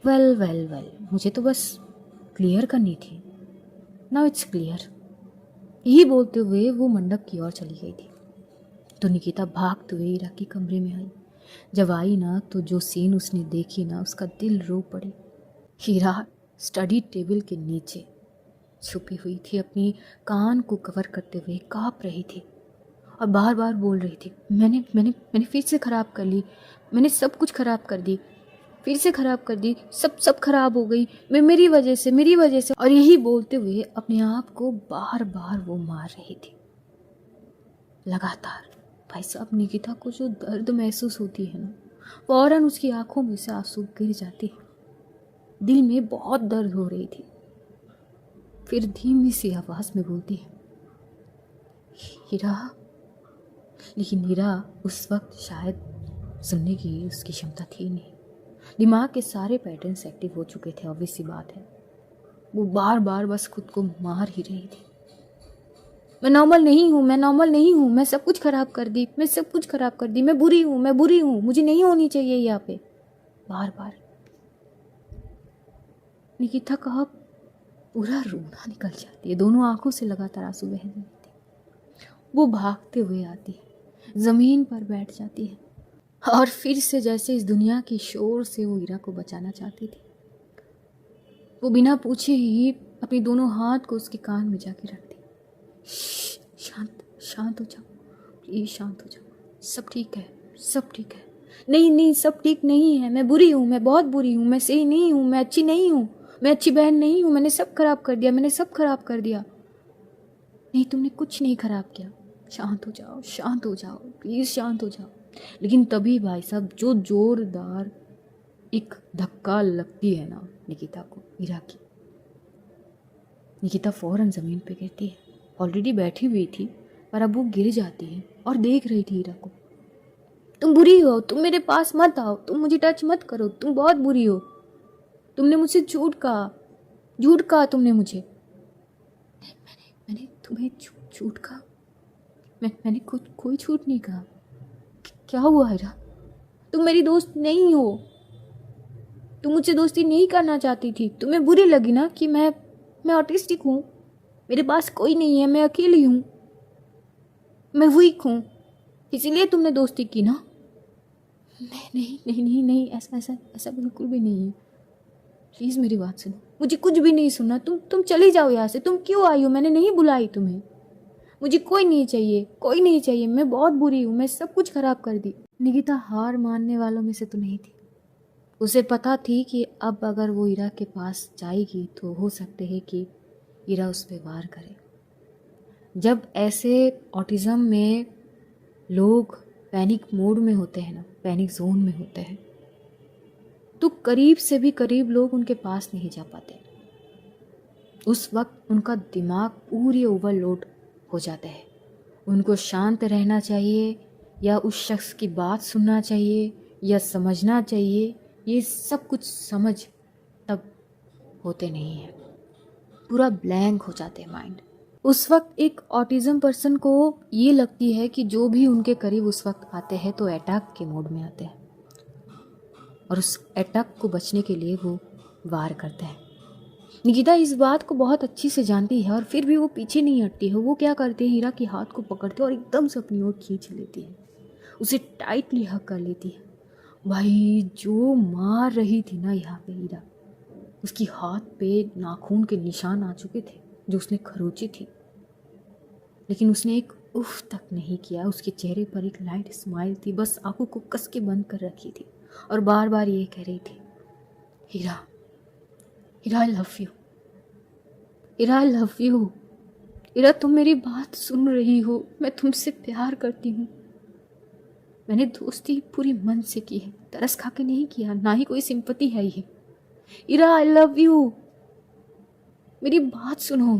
वेल वेल वेल, मुझे तो बस क्लियर करनी थी। Now it's clear. यही बोलते हुए वो मंडप की ओर चली गई थी। तो निकिता भागते हुए इरा के कमरे में आई। जब आई ना, तो जो सीन उसने देखी ना, उसका दिल रो पड़ी। हीरा स्टडी टेबल के नीचे छुपी हुई थी, अपनी कान को कवर करते हुए काँप रही थी और बार बार बोल रही थी, मैंने मैंने मैंने फिर से ख़राब कर ली, मैंने सब कुछ ख़राब कर दी, फिर से ख़राब कर दी, सब खराब हो गई, मेरी वजह से। और यही बोलते हुए अपने आप को बार बार वो मार रही थी लगातार। भाई साहब, निकिता को जो दर्द महसूस होती है ना, फौरन उसकी आंखों में से आंसू गिर जाते हैं। दिल में बहुत दर्द हो रही थी। फिर धीमी सी आवाज़ में बोलती है, हीरा। लेकिन हीरा उस वक्त शायद सुनने की उसकी क्षमता थी नहीं। दिमाग के सारे पैटर्न्स एक्टिव हो चुके थे, ऑब्वियस सी बात है। वो बार बार बस खुद को मार ही रही थी। मैं नॉर्मल नहीं हूँ, मैं नॉर्मल नहीं हूँ, मैं सब कुछ खराब कर दी, मैं सब कुछ खराब कर दी, मैं बुरी हूँ, मैं बुरी हूँ, मुझे नहीं होनी चाहिए यहाँ पे, बार बार। निकिता का पूरा रोना निकल जाती है, दोनों आंखों से लगातार आंसू बह रहे थे। वो भागते हुए आती है, जमीन पर बैठ जाती है और फिर से जैसे इस दुनिया की शोर से वो हीरा को बचाना चाहती थी, वो बिना पूछे ही अपने दोनों हाथ को उसके कान में जाके रख दी। शांत शांत हो जाओ, प्लीज शांत हो जाओ, सब ठीक है, सब ठीक है। नहीं नहीं, सब ठीक नहीं है, मैं बुरी हूँ, मैं बहुत बुरी हूँ, मैं सही नहीं हूँ, मैं अच्छी नहीं हूँ, मैं अच्छी बहन नहीं हूँ, मैंने सब खराब कर दिया, मैंने सब खराब कर दिया। नहीं, तुमने कुछ नहीं खराब किया, शांत हो जाओ, शांत हो जाओ, प्लीज शांत हो जाओ। लेकिन तभी भाई साहब जो जोरदार एक धक्का लगती है ना निकिता को, हीरा की, निकिता फौरन जमीन पे गिरती है। ऑलरेडी बैठी हुई थी पर अब वो गिर जाती है और देख रही थी हीरा को। तुम बुरी हो, तुम मेरे पास मत आओ, तुम मुझे टच मत करो, तुम बहुत बुरी हो, तुमने मुझसे झूठ कहा, झूठ कहा तुमने मुझे। मैंने तुम्हें झूठ कहा? मैंने खुद कोई झूठ नहीं कहा। क्या हुआ हीरा? तुम मेरी दोस्त नहीं हो, तुम मुझसे दोस्ती नहीं करना चाहती थी, तुम्हें बुरी लगी ना कि मैं ऑटिस्टिक हूँ, मेरे पास कोई नहीं है, मैं अकेली हूँ, मैं वीक हूँ, इसीलिए तुमने दोस्ती की ना? नहीं नहीं नहीं नहीं नहीं, ऐसा ऐसा ऐसा बिल्कुल भी नहीं है, प्लीज़ मेरी बात सुनो, मुझे कुछ भी नहीं सुनना, तुम चली जाओ यहाँ से। तुम क्यों आई हो? मैंने नहीं बुलाई तुम्हें, मुझे कोई नहीं चाहिए, कोई नहीं चाहिए, मैं बहुत बुरी हूँ, मैं सब कुछ खराब कर दी। निकिता हार मानने वालों में से तो नहीं थी। उसे पता थी कि अब अगर वो हीरा के पास जाएगी तो हो सकते है कि हीरा उस पर वार करे। जब ऐसे ऑटिज़म में लोग पैनिक मोड में होते हैं ना, पैनिक जोन में होते हैं, तो करीब से भी करीब लोग उनके पास नहीं जा पाते। उस वक्त उनका दिमाग पूरी ओवरलोड हो जाता है। उनको शांत रहना चाहिए या उस शख्स की बात सुनना चाहिए या समझना चाहिए, ये सब कुछ समझ तब होते नहीं हैं। पूरा ब्लैंक हो जाते हैं माइंड। उस वक्त एक ऑटिज़म पर्सन को ये लगती है कि जो भी उनके करीब उस वक्त आते हैं तो अटैक के मोड में आते हैं और उस अटैक को बचने के लिए वो वार करते हैं। निकिता इस बात को बहुत अच्छी से जानती है और फिर भी वो पीछे नहीं हटती है। वो क्या करती है, हीरा के हाथ को पकड़ते और एकदम से अपनी ओर खींच लेती है, उसे टाइटली हग कर लेती है। भाई जो मार रही थी ना यहाँ पे हीरा, उसकी हाथ पे नाखून के निशान आ चुके थे जो उसने खरोची थी, लेकिन उसने एक उफ तक नहीं किया। उसके चेहरे पर एक लाइट स्माइल थी, बस आंखों को कस के बंद कर रखी थी और बार बार ये कह रही थी, Heera, Heera I love you, Heera I love you, Heera तुम मेरी बात सुन रही हो, मैं तुमसे प्यार करती हूँ। मैंने दोस्ती पूरी मन से की है, तरस खा के नहीं किया, ना ही कोई सिंपैथी है ये। हीरा आई लव यू, मेरी बात सुनो,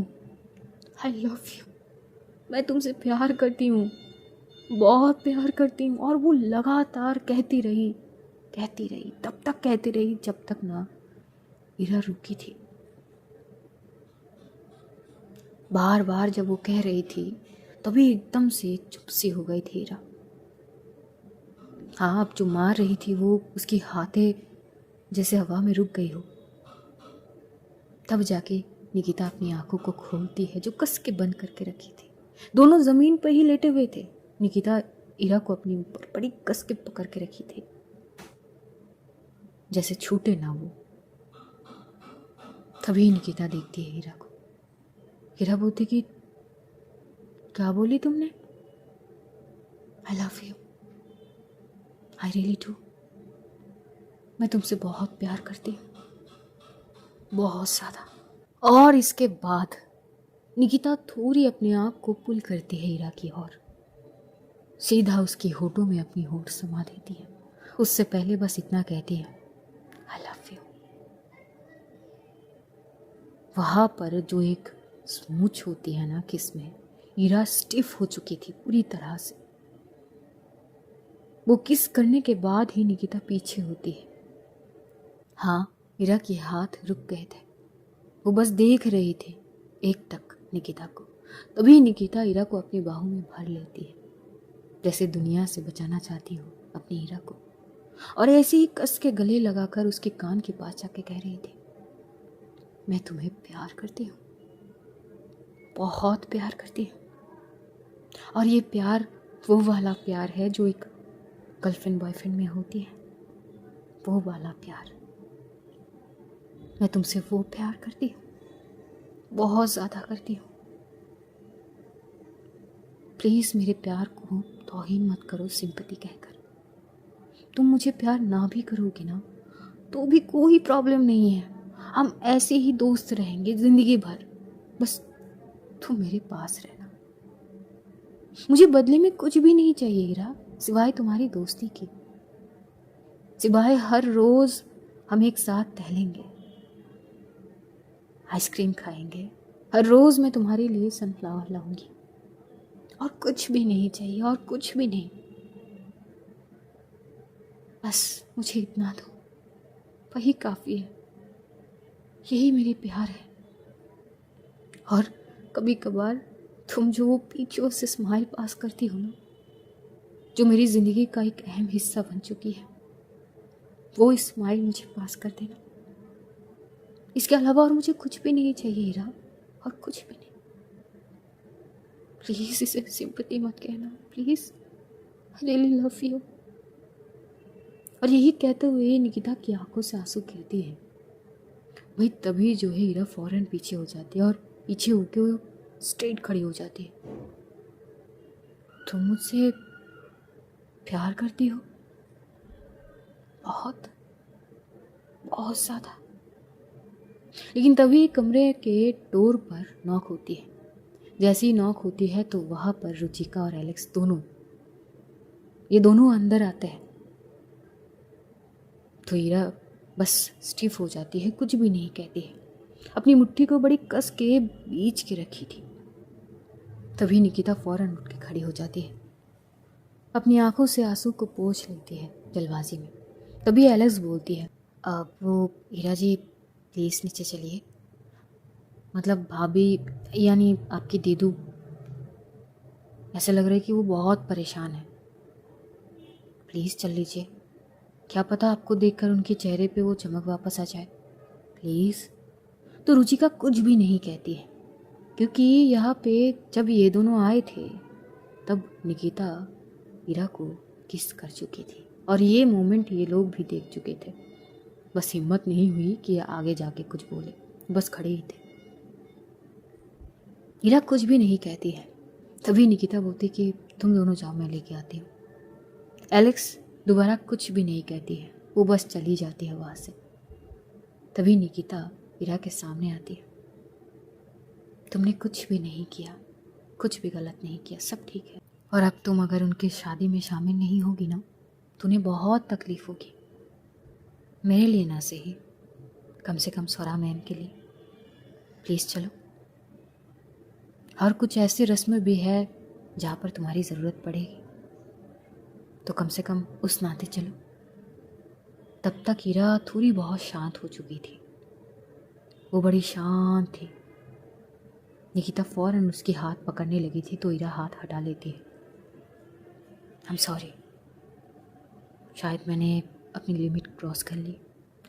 आई लव यू, मैं तुमसे प्यार करती हूँ, बहुत प्यार करती हूँ। और वो लगातार कहती रही तब तक कहती रही जब तक ना हीरा रुकी थी। बार बार जब वो कह रही थी तभी एकदम से चुप सी हो गई थी हीरा। हाँ, अब जो मार रही थी वो उसकी हाथें जैसे हवा में रुक गई हो। तब जाके निकिता अपनी आंखों को खोलती है जो कस के बंद करके रखी थी। दोनों जमीन पर ही लेटे हुए थे। निकिता हीरा को अपनी ऊपर बड़ी कस के पकड़ के रखी थी जैसे छूटे ना वो। तभी निकिता देखती है हीरा को। हीरा बोलती कि क्या बोली तुमने? आई love you, I really do, मैं तुमसे बहुत प्यार करती हूँ, बहुत ज़्यादा। और इसके बाद निकिता थोड़ी अपने आप को पुल करती है हीरा की ओर, सीधा उसकी होठों में अपनी होठ समा देती है। उससे पहले बस इतना कहती है, आई लव यू। वहाँ पर जो एक स्मूच होती है ना किस में, हीरा स्टिफ हो चुकी थी पूरी तरह से। वो किस करने के बाद ही निकिता पीछे होती है। हाँ, हीरा के हाथ रुक गए थे। वो बस देख रही थी एक टक निकिता को। तभी निकिता ईरा को अपनी बाहों में भर लेती है, जैसे दुनिया से बचाना चाहती हो अपनी ईरा को, और ऐसे ही कस के गले लगाकर उसके कान के पास जाके कह रही थी, मैं तुम्हें प्यार करती हूँ, बहुत प्यार करती हूँ। और ये प्यार वो वाला प्यार है जो एक गर्लफ्रेंड बॉयफ्रेंड में होती है, वो वाला प्यार। मैं तुमसे वो प्यार करती हूँ, बहुत ज़्यादा करती हूँ। प्लीज़ मेरे प्यार को तौहीन मत करो सिंपैथी कहकर। तुम मुझे प्यार ना भी करोगे ना तो भी कोई प्रॉब्लम नहीं है, हम ऐसे ही दोस्त रहेंगे ज़िंदगी भर। बस तुम मेरे पास रहना। मुझे बदले में कुछ भी नहीं चाहिए हीरा, सिवाय तुम्हारी दोस्ती के, सिवाय हर रोज़ हम एक साथ टहलेंगे, आइसक्रीम खाएंगे, हर रोज़ मैं तुम्हारे लिए सनफ्लावर लाऊंगी, और कुछ भी नहीं चाहिए, और कुछ भी नहीं। बस मुझे इतना दो, वही काफ़ी है। यही मेरी प्यार है। और कभी कभार तुम जो वो पीछे से स्माइल पास करती हो ना, जो मेरी ज़िंदगी का एक अहम हिस्सा बन चुकी है, वो स्माइल मुझे पास कर देना। इसके अलावा और मुझे कुछ भी नहीं चाहिए हीरा, और कुछ भी नहीं। प्लीज़ इसे सिंपैथी मत कहना, please, I really love you. और यही कहते हुए निकिता की आंखों से आंसू गिरती है। भाई तभी जो है हीरा फौरन पीछे हो जाती है, और पीछे होके वो स्ट्रेट खड़ी हो जाती है। तुम मुझसे प्यार करती हो? बहुत, बहुत ज़्यादा। लेकिन तभी कमरे के डोर पर नॉक होती है। जैसी नॉक होती है तो वहाँ पर रुचिका और एलेक्स ये दोनों अंदर आते हैं। तो हीरा बस स्टिफ हो जाती है, कुछ भी नहीं कहती है, अपनी मुट्ठी को बड़ी कस के बीच के रखी थी। तभी निकिता फौरन उठ के खड़ी हो जाती है, अपनी आंखों से आंसू को पोंछ लेती है जल्दबाजी में। तभी एलेक्स बोलती है, अब वो हीरा जी प्लीज़ नीचे चलिए, मतलब भाभी यानी आपकी दीदू, ऐसा लग रहा है कि वो बहुत परेशान है, प्लीज़ चल लीजिए, क्या पता आपको देखकर उनके चेहरे पे वो चमक वापस आ जाए, प्लीज़। तो रुचिका कुछ भी नहीं कहती है, क्योंकि यहाँ पे जब ये दोनों आए थे तब निकिता हीरा को किस कर चुकी थी, और ये मोमेंट ये लोग भी देख चुके थे। बस हिम्मत नहीं हुई कि आगे जाके कुछ बोले, बस खड़े ही थे। हीरा कुछ भी नहीं कहती है। तभी निकिता बोलती कि तुम दोनों जाओ, मैं लेके आती हूँ। एलेक्स दोबारा कुछ भी नहीं कहती है, वो बस चली जाती है वहाँ से। तभी निकिता हीरा के सामने आती है, तुमने कुछ भी नहीं किया, कुछ भी गलत नहीं किया, सब ठीक है। और अब तुम अगर उनकी शादी में शामिल नहीं होगी ना तो उन्हें बहुत तकलीफ होगी, मेरे लिए ना सही, कम से कम स्वरा मैम के लिए। प्लीज़ चलो। और कुछ ऐसी रस्म भी है जहाँ पर तुम्हारी ज़रूरत पड़ेगी, तो कम से कम उस नाते चलो। तब तक हीरा थोड़ी बहुत शांत हो चुकी थी, वो बड़ी शांत थी। निकिता फौरन उसकी हाथ पकड़ने लगी थी तो हीरा हाथ हटा लेती है। आई एम सॉरी, शायद मैंने अपनी लिमिट क्रॉस कर ली।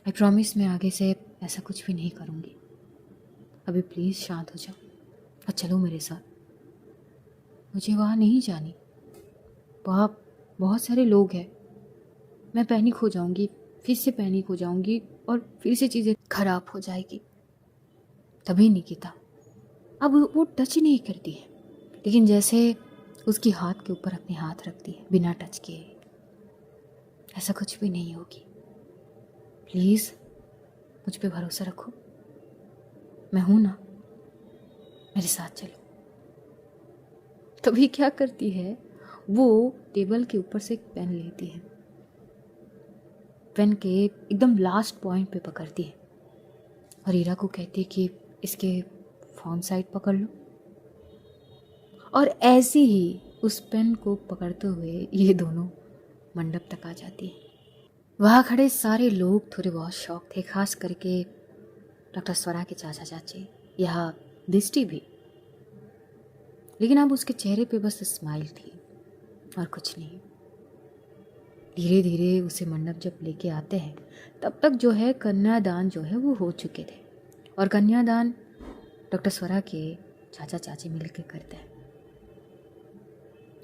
आई प्रॉमिस मैं आगे से ऐसा कुछ भी नहीं करूँगी। अभी प्लीज़ शांत हो जाओ और चलो मेरे साथ। मुझे वहाँ नहीं जानी, वहाँ बहुत सारे लोग हैं, मैं पैनिक हो जाऊँगी, फिर से पैनिक हो जाऊँगी और फिर से चीज़ें खराब हो जाएगी। तभी निकिता अब वो टच नहीं करती है, लेकिन जैसे उसकी हाथ के ऊपर अपने हाथ रखती है बिना टच किए, ऐसा कुछ भी नहीं होगी। प्लीज़ मुझ पे भरोसा रखो, मैं हूं ना, मेरे साथ चलो। तभी क्या करती है, वो टेबल के ऊपर से एक पेन लेती है, पेन के एकदम लास्ट पॉइंट पे पकड़ती है और हीरा को कहती है कि इसके फ़ॉन्ट साइड पकड़ लो। और ऐसे ही उस पेन को पकड़ते हुए ये दोनों मंडप तक आ जाती है। वहाँ खड़े सारे लोग थोड़े बहुत शॉक थे, खास करके डॉक्टर स्वरा के चाचा चाची, यहाँ दृष्टि भी, लेकिन अब उसके चेहरे पे बस स्माइल थी और कुछ नहीं। धीरे धीरे उसे मंडप जब लेके आते हैं तब तक जो है कन्यादान जो है वो हो चुके थे, और कन्यादान डॉक्टर स्वरा के चाचा चाची मिलकर करते हैं।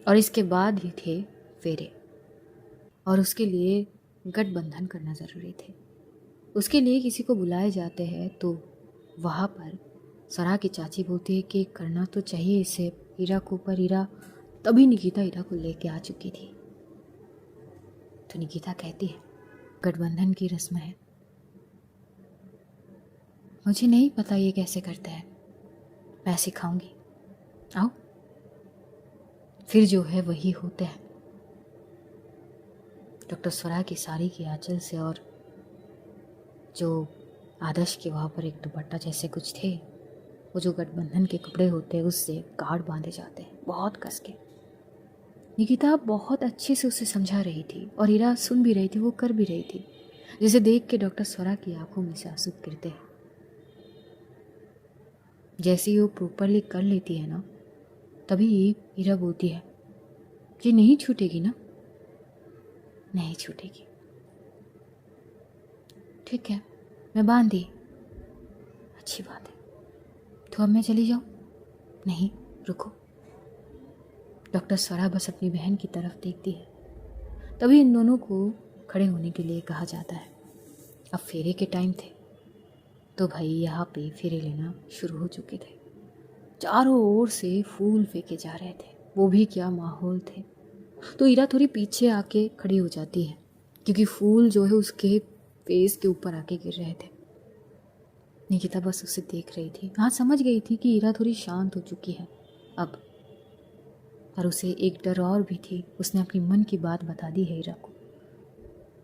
और इसके बाद ही थे फेरे, और उसके लिए गठबंधन करना ज़रूरी थे। उसके लिए किसी को बुलाए जाते हैं तो वहाँ पर स्वरा की चाची बोलती है कि करना तो चाहिए इसे हीरा को, पर हीरा, तभी निकिता हीरा को लेके आ चुकी थी। तो निकिता कहती है गठबंधन की रस्म है, मुझे नहीं पता ये कैसे करता है, मैं सिखाऊंगी, आओ। फिर जो है वही होता है। डॉक्टर स्वरा की साड़ी की आंचल से और जो आदर्श के वहाँ पर एक दुपट्टा जैसे कुछ थे, वो जो गठबंधन के कपड़े होते हैं उससे गाढ़ बांधे जाते हैं बहुत कस के। निकिता बहुत अच्छे से उसे समझा रही थी और हीरा सुन भी रही थी, वो कर भी रही थी, जिसे देख के डॉक्टर स्वरा की आंखों में से आंसू गिरते हैं। जैसे ही वो प्रॉपरली कर लेती है ना, तभी हीरा बोलती है कि नहीं छूटेगी ना, नहीं छूटेगी, ठीक है मैं बांध दी, अच्छी बात है, तो अब मैं चली जाऊँ? नहीं रुको। डॉक्टर स्वरा बस अपनी बहन की तरफ देखती है। तभी इन दोनों को खड़े होने के लिए कहा जाता है। अब फेरे के टाइम थे तो भाई यहाँ पे फेरे लेना शुरू हो चुके थे। चारों ओर से फूल फेंके जा रहे थे, वो भी क्या माहौल थे। तो हीरा थोड़ी पीछे आके खड़ी हो जाती है क्योंकि फूल जो है उसके फेस के ऊपर आके गिर रहे थे। निकिता बस उसे देख रही थी। हाँ, समझ गई थी कि हीरा थोड़ी शांत हो चुकी है अब, पर उसे एक डर और भी थी। उसने अपनी मन की बात बता दी है हीरा को,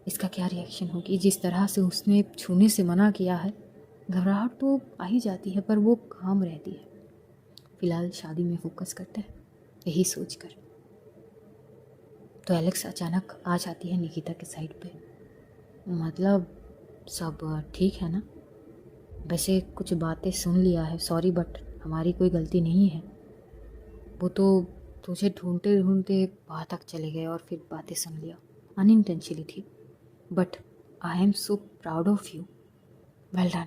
इसका क्या रिएक्शन होगी। जिस तरह से उसने छूने से मना किया है, घबराहट तो आ ही जाती है पर वो काम रहती है। फिलहाल शादी में फोकस करते हैं, यही सोचकर। तो एलेक्स अचानक आ जाती है निकिता के साइड पे। मतलब सब ठीक है ना? वैसे कुछ बातें सुन लिया है, सॉरी, बट हमारी कोई गलती नहीं है। वो तो तुझे ढूंढते ढूंढते वहाँ तक चले गए और फिर बातें सुन लिया, अनइंटेंशनली थी, but I am so proud of you, well done.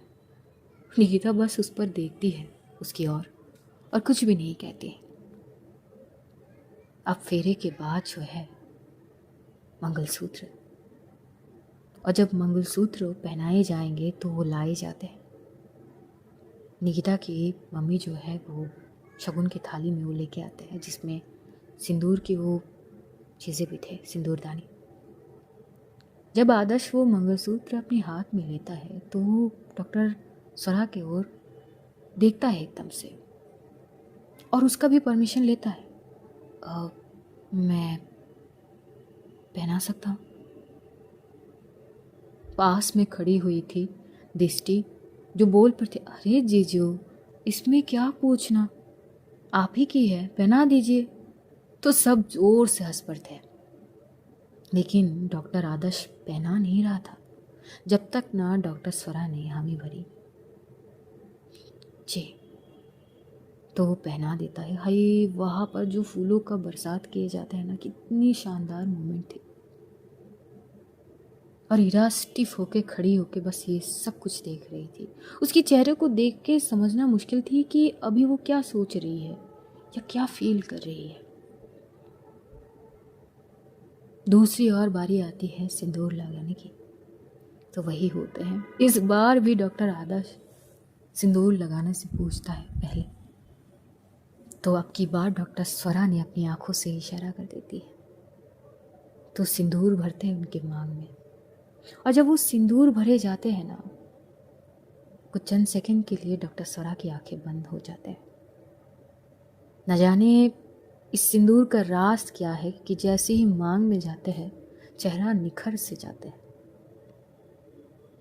Nikita बस उस पर देखती है, उसकी और कुछ भी नहीं कहती। अब फेरे के बाद जो है मंगलसूत्र, और जब मंगलसूत्र पहनाए जाएंगे तो वो लाए जाते हैं। निकिता की मम्मी जो है वो शगुन की थाली में वो लेके आते हैं, जिसमें सिंदूर की वो चीज़ें भी थे, सिंदूरदानी। जब आदर्श वो मंगलसूत्र अपने हाथ में लेता है तो वो डॉक्टर स्वरा की ओर देखता है एकदम से, और उसका भी परमिशन लेता है। मैं पहना सकता हूँ? पास में खड़ी हुई थी दृष्टि, जो बोल पड़ती, अरे जीजू इसमें क्या पूछना, आप ही की है, पहना दीजिए। तो सब जोर से हंस पड़ते, लेकिन डॉक्टर आदर्श पहना नहीं रहा था जब तक ना डॉक्टर स्वरा ने हामी भरी। जी, तो वो पहना देता है। हाय, वहाँ पर जो फूलों का बरसात किए जाते हैं ना, कितनी शानदार मोमेंट थी। और हीरा स्टिफ होके खड़ी होके बस ये सब कुछ देख रही थी। उसके चेहरे को देख के समझना मुश्किल थी कि अभी वो क्या सोच रही है या क्या फील कर रही है। दूसरी और बारी आती है सिंदूर लगाने की, तो वही होते हैं। इस बार भी डॉक्टर आदर्श सिंदूर लगाने से पूछता है पहले, तो अब की बार डॉक्टर स्वरा ने अपनी आंखों से इशारा कर देती है, तो सिंदूर भरते हैं उनके मांग में। और जब वो सिंदूर भरे जाते हैं ना, कुछ चंद सेकंड के लिए डॉक्टर स्वरा की आंखें बंद हो जाते हैं। न जाने इस सिंदूर का राज क्या है कि जैसे ही मांग में जाते हैं चेहरा निखर से जाते हैं।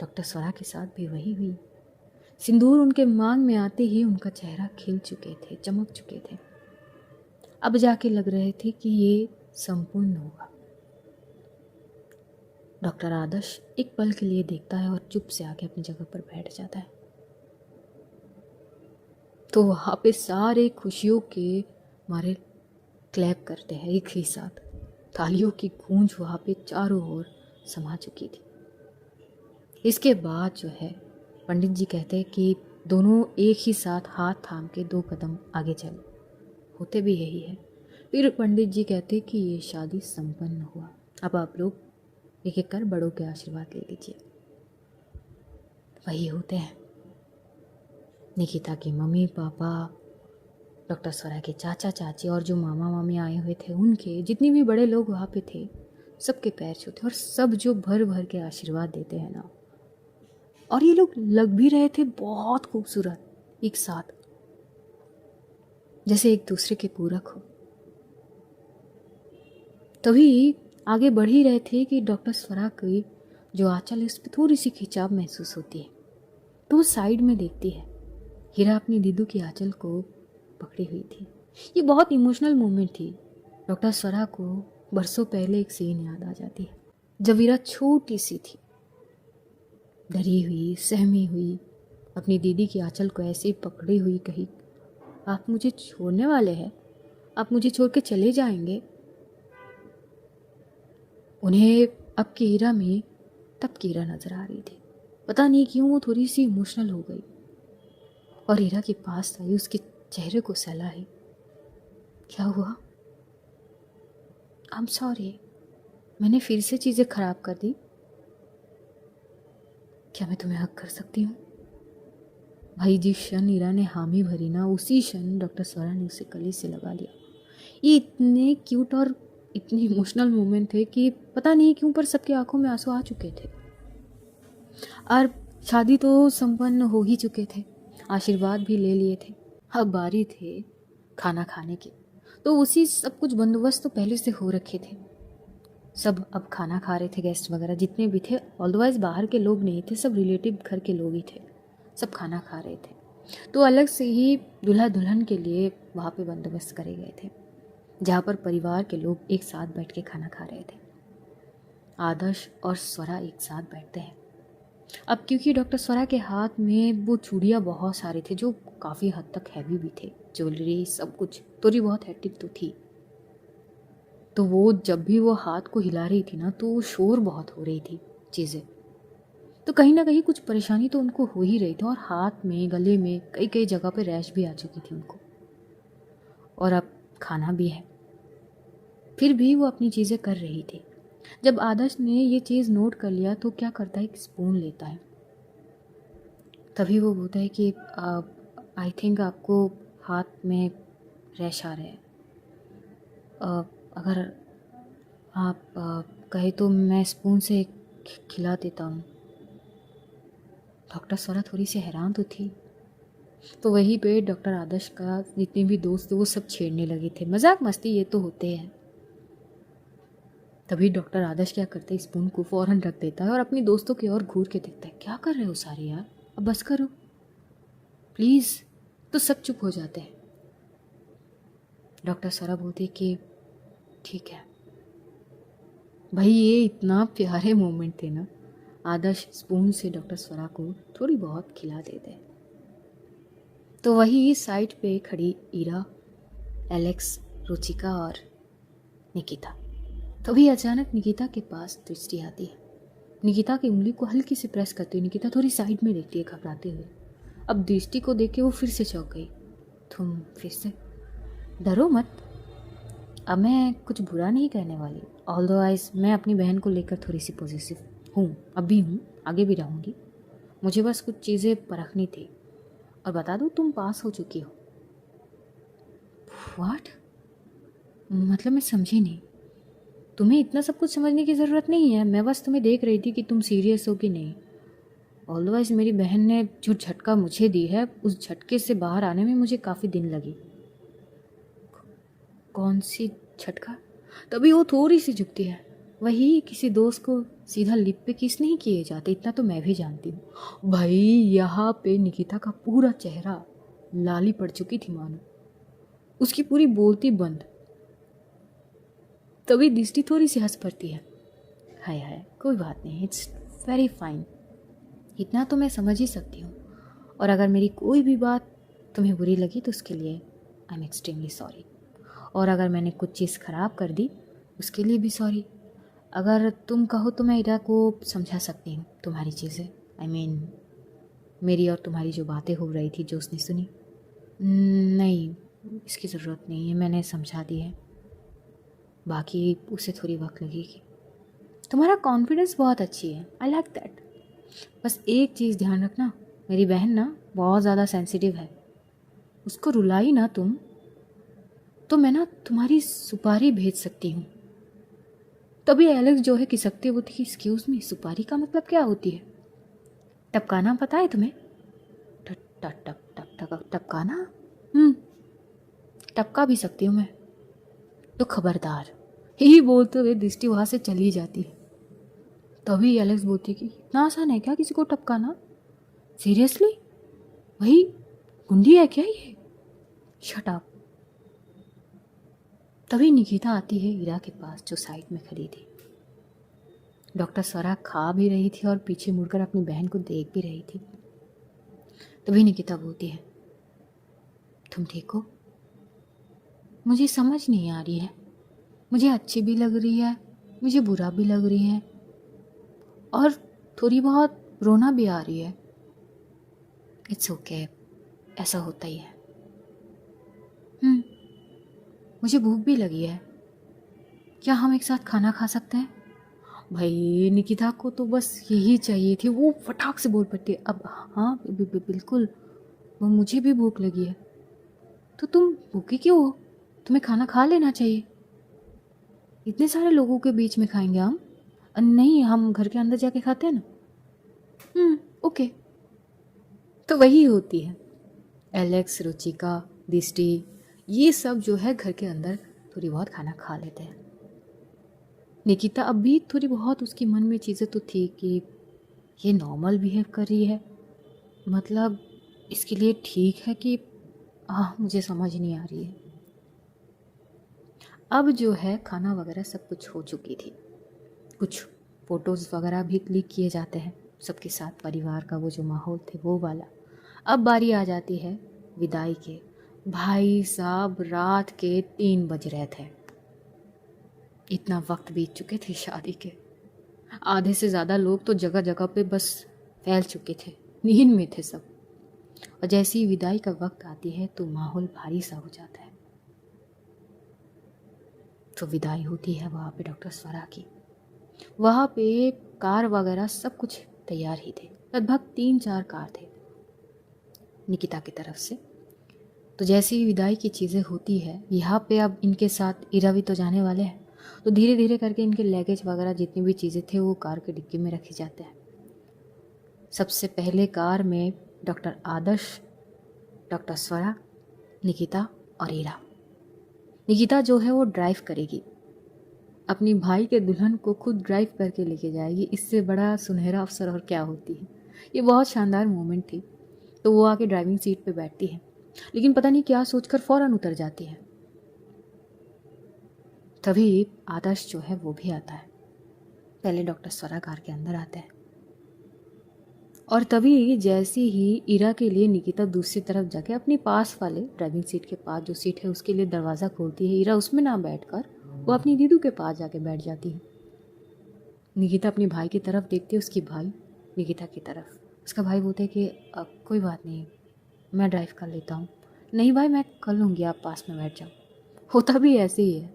डॉक्टर स्वरा के साथ भी वही हुई। सिंदूर उनके मांग में आते ही उनका चेहरा खिल चुके थे, चमक चुके थे। अब जाके लग रहे थे कि ये संपूर्ण होगा। डॉक्टर आदर्श एक पल के लिए देखता है और चुप से आके अपनी जगह पर बैठ जाता है। तो वहाँ पे सारे खुशियों के मारे क्लैप करते हैं एक ही साथ। तालियों की गूंज वहाँ पे चारों ओर समा चुकी थी। इसके बाद जो है पंडित जी कहते हैं कि दोनों एक ही साथ हाथ थाम के 2 कदम आगे चले। होते भी यही है। फिर पंडित जी कहते कि ये शादी संपन्न हुआ। अब आप लोग एक एक कर बड़ों के आशीर्वाद ले लीजिए। वही होते हैं निकिता के मम्मी पापा, डॉक्टर स्वरा के चाचा चाची और जो मामा मामी आए हुए थे उनके, जितने भी बड़े लोग वहाँ पे थे सबके पैर छूते और सब जो भर भर के आशीर्वाद देते हैं ना। और ये लोग लग भी रहे थे बहुत खूबसूरत एक साथ, जैसे एक दूसरे के पूरक हो। तभी आगे बढ़ ही रहे थे कि डॉक्टर स्वरा की जो आंचल है उस पर थोड़ी सी खिंचाव महसूस होती है। तो वो साइड में देखती है। हीरा अपनी दीदू की आंचल को पकड़ी हुई थी। ये बहुत इमोशनल मोमेंट थी। डॉक्टर स्वरा को बरसों पहले एक सीन याद आ जाती है जब हीरा छोटी सी थी, डरी हुई सहमी हुई, अपनी दीदी की आंचल को ऐसे ही पकड़ी हुई कही, आप मुझे छोड़ने वाले हैं? आप मुझे छोड़ के चले जाएंगे? उन्हें अब की हीरा में तब की हीरा नजर आ रही थी। पता नहीं क्यों वो थोड़ी सी इमोशनल हो गई और हीरा के पास आई, उसके चेहरे को सहलाई। क्या हुआ? आई एम सॉरी, मैंने फिर से चीज़ें खराब कर दी। क्या मैं तुम्हें हक कर सकती हूँ? भाई जिस क्षण हीरा ने हामी भरी ना, उसी क्षण डॉक्टर स्वरा ने उसे गले से लगा लिया। ये इतने क्यूट और इतने इमोशनल मोमेंट थे कि पता नहीं क्यों पर सबकी आंखों में आंसू आ चुके थे। और शादी तो संपन्न हो ही चुके थे, आशीर्वाद भी ले लिए थे। अब बारी थे खाना खाने की। तो उसी सब कुछ बंदोबस्त तो पहले से हो रखे थे। सब अब खाना खा रहे थे, गेस्ट वगैरह जितने भी थे। ऑलदवाइज बाहर के लोग नहीं थे, सब रिलेटिव घर के लोग ही थे। सब खाना खा रहे थे। तो अलग से ही दूल्हा दुल्हन के लिए वहाँ पे बंदोबस्त करे गए थे, जहाँ पर परिवार के लोग एक साथ बैठ के खाना खा रहे थे। आदर्श और स्वरा एक साथ बैठते हैं। अब क्योंकि डॉक्टर स्वरा के हाथ में वो चूड़ियाँ बहुत सारे थे जो काफ़ी हद तक हैवी भी थे, ज्वेलरी सब कुछ थोड़ी बहुत हैट्रिक तो थी। तो वो जब भी वो हाथ को हिला रही थी ना, तो शोर बहुत हो रही थी चीज़ें। तो कहीं ना कहीं कुछ परेशानी तो उनको हो ही रही थी और हाथ में गले में कई कई जगह पे रैश भी आ चुकी थी उनको। और अब खाना भी है, फिर भी वो अपनी चीज़ें कर रही थी। जब आदर्श ने ये चीज़ नोट कर लिया तो क्या करता है, एक स्पून लेता है। तभी वो बोलता है कि आई थिंक आपको हाथ में रैश आ रहे हैं, अगर आप कहे तो मैं स्पून से खिला देता हूँ। डॉक्टर स्वरा थोड़ी सी हैरान तो थी। तो वहीं पे डॉक्टर आदर्श का जितने भी दोस्त थे वो सब छेड़ने लगे थे, मजाक मस्ती ये तो होते हैं। तभी डॉक्टर आदर्श क्या करते हैं, स्पून को फौरन रख देता है और अपनी दोस्तों की ओर घूर के देखता है, क्या कर रहे हो सारे यार, अब बस करो प्लीज़। तो सब चुप हो जाते हैं। डॉक्टर स्वरा बोलती कि ठीक है भाई। ये इतना प्यारे मोमेंट थे ना। आदर्श स्पून से डॉक्टर स्वरा को थोड़ी बहुत खिला देते हैं। तो वही साइड पे खड़ी ईरा, एलेक्स, रुचिका और निकिता। तभी अचानक निकिता के पास दृष्टि आती है। निकिता की उंगली को हल्की से प्रेस करती हुई निकिता थोड़ी साइड में देखती है घबराते हुए। अब दृष्टि को देख के वो फिर से चौंक गई। तुम फिर से? डरो मत, अब मैं कुछ बुरा नहीं कहने वाली। ऑल्दोवाइज मैं अपनी बहन को लेकर थोड़ी सी पॉजिटिव हूँ, अब भी हूँ, आगे भी रहूँगी। मुझे बस कुछ चीज़ें परखनी थी। और बता दूँ, तुम पास हो चुकी हो। व्हाट? मतलब मैं समझी नहीं। तुम्हें इतना सब कुछ समझने की ज़रूरत नहीं है, मैं बस तुम्हें देख रही थी कि तुम सीरियस हो कि नहीं। ऑल्दोवाइज मेरी बहन ने जो झटका मुझे दी है, उस झटके से बाहर आने में मुझे काफ़ी दिन लगी। कौन सी झटका? तभी वो थोड़ी सी झुकती है। वही किसी दोस्त को सीधा लिप पे किस नहीं किए जाते, इतना तो मैं भी जानती हूँ। भाई यहाँ पे निकिता का पूरा चेहरा लाली पड़ चुकी थी मानो, उसकी पूरी बोलती बंद। तभी दृष्टि थोड़ी सी हंस पड़ती है। हाय हाय कोई बात नहीं, इट्स वेरी फाइन, इतना तो मैं समझ ही सकती हूँ। और अगर मेरी कोई भी बात तुम्हें बुरी लगी तो उसके लिए आई एम एक्सट्रीमली सॉरी। और अगर मैंने कुछ चीज़ ख़राब कर दी उसके लिए भी सॉरी। अगर तुम कहो तो मैं इरा को समझा सकती हूँ तुम्हारी चीज़ें, आई मीन मेरी और तुम्हारी जो बातें हो रही थी जो उसने सुनी। नहीं, इसकी ज़रूरत नहीं है, मैंने समझा दी है, बाकी उसे थोड़ी वक्त लगेगी। तुम्हारा कॉन्फिडेंस बहुत अच्छी है, आई लाइक दैट। बस एक चीज़ ध्यान रखना, मेरी बहन ना बहुत ज़्यादा सेंसिटिव है, उसको रुलाई ना तुम तो मैं ना तुम्हारी सुपारी भेज सकती हूँ। तभी एलेक्स जो है खिसकते वो थी, एक्सक्यूज़ मी, सुपारी का मतलब क्या होती है? टपकाना पता है तुम्हें? टप टप टप टप टप टपकाना? टपका भी सकती हूँ मैं, तो खबरदार। यही बोलते हुए दृष्टि वहाँ से चली जाती है। तभी एलेक्स बोलती कि इतना आसान है क्या किसी को टपकाना? सीरियसली? वही गुंडी है क्या ये? Shut up. तभी निकिता आती है इरा के पास जो साइड में खड़ी थी। डॉक्टर स्वरा खा भी रही थी और पीछे मुड़कर अपनी बहन को देख भी रही थी। तभी निकिता बोलती है, तुम ठीक हो? मुझे समझ नहीं आ रही है, मुझे अच्छी भी लग रही है, मुझे बुरा भी लग रही है, और थोड़ी बहुत रोना भी आ रही है। इट्स ओके, ऐसा होता ही है। मुझे भूख भी लगी है, क्या हम एक साथ खाना खा सकते हैं? भाई निकिता को तो बस यही चाहिए थी, वो फटाक से बोल पड़ती है, अब हाँ बिल्कुल, वो मुझे भी भूख लगी है। तो तुम भूखी क्यों हो? तुम्हें खाना खा लेना चाहिए। इतने सारे लोगों के बीच में खाएंगे हम? नहीं, हम घर के अंदर जाके खाते हैं ना। ओके। तो वही होती है, एलेक्स, रुचिका, दिष्टि, ये सब जो है घर के अंदर थोड़ी बहुत खाना खा लेते हैं। निकिता अब भी थोड़ी बहुत उसकी मन में चीज़ें तो थी कि ये नॉर्मल बिहेव कर रही है, मतलब इसके लिए ठीक है कि मुझे समझ नहीं आ रही है। अब जो है खाना वगैरह सब कुछ हो चुकी थी, कुछ फ़ोटोज़ वगैरह भी क्लिक किए जाते हैं सबके साथ, परिवार का वो जो माहौल थे वो वाला। अब बारी आ जाती है विदाई के। भाई साहब रात के 3 बज रहे थे, इतना वक्त बीत चुके थे शादी के। आधे से ज़्यादा लोग तो जगह जगह पे बस फैल चुके थे, नींद में थे सब। और जैसे ही विदाई का वक्त आती है तो माहौल भारी सा हो जाता है। तो विदाई होती है वहाँ पे डॉक्टर स्वरा की। वहाँ पे कार वगैरह सब कुछ तैयार ही थे, लगभग 3-4 कार थे निकिता की तरफ से। तो जैसे ही विदाई की चीज़ें होती है, यहाँ पे अब इनके साथ इरा भी तो जाने वाले हैं, तो धीरे धीरे करके इनके लगेज वगैरह जितनी भी चीज़ें थे वो कार के डिक्की में रखे जाते हैं। सबसे पहले कार में डॉक्टर आदर्श, डॉक्टर स्वरा, निकिता और इरा। निकिता जो है वो ड्राइव करेगी, अपनी भाई के दुल्हन को खुद ड्राइव करके लेके जाएगी। इससे बड़ा सुनहरा अवसर और क्या होती है। ये बहुत शानदार मोमेंट थी। तो वो आके ड्राइविंग सीट पे बैठती है, लेकिन पता नहीं क्या सोचकर फ़ौरन उतर जाती है। तभी आदर्श जो है वो भी आता है। पहले डॉक्टर स्वरा कार के अंदर आते हैं, और तभी जैसे ही इरा के लिए निकिता दूसरी तरफ जाके अपनी पास वाले ड्राइविंग सीट के पास जो सीट है उसके लिए दरवाज़ा खोलती है, इरा उसमें ना बैठकर वो अपनी दीदू के पास जाके बैठ जाती है। निकिता अपनी भाई की तरफ देखती है, उसकी भाई निकिता की तरफ। उसका भाई बोलते हैं कि कोई बात नहीं, मैं ड्राइव कर लेता हूँ। नहीं भाई, मैं कर लूँगी, आप पास में बैठ जाओ। होता भी ऐसे ही है।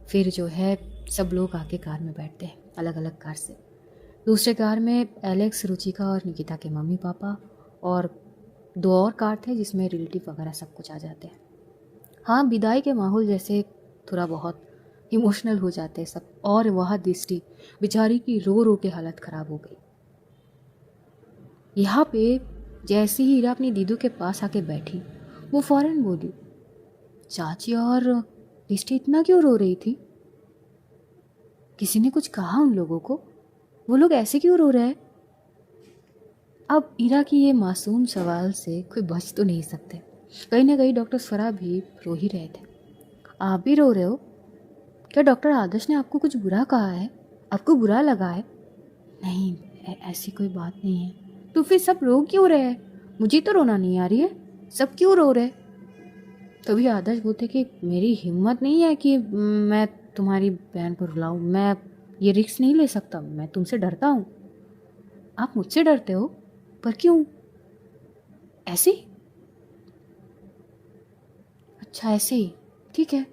फिर जो है सब लोग आके कार में बैठते हैं, अलग अलग कार से। दूसरे कार में एलेक्स, रुचिका और निकिता के मम्मी पापा, और 2 और कार थे जिसमें रिलेटिव वगैरह सब कुछ आ जाते हैं। हाँ, विदाई के माहौल जैसे थोड़ा बहुत इमोशनल हो जाते हैं सब। और वहाँ दृष्टि बेचारी की रो रो के हालत ख़राब हो गई। यहाँ पे जैसे ही हीरा अपनी दीदू के पास आके बैठी, वो फ़ौरन बोली, चाची और दृष्टि इतना क्यों रो रही थी? किसी ने कुछ कहा उन लोगों को? वो लोग ऐसे क्यों रो रहे हैं? अब ईरा की ये मासूम सवाल से कोई बच तो नहीं सकते। कहीं ना कहीं डॉक्टर स्वरा भी रो ही रहे थे। आप भी रो रहे हो? क्या डॉक्टर आदर्श ने आपको कुछ बुरा कहा है? आपको बुरा लगा है? नहीं, ऐसी कोई बात नहीं है। तो फिर सब रो क्यों रहे हैं? मुझे तो रोना नहीं आ रही है, सब क्यों रो रहे? तभी आदर्श बोलते कि मेरी हिम्मत नहीं है कि मैं तुम्हारी बहन को रुलाऊं, मैं ये रिस्क नहीं ले सकता, मैं तुमसे डरता हूँ। आप मुझसे डरते हो, पर क्यों? ऐसे ही? अच्छा ऐसे ही, ठीक है,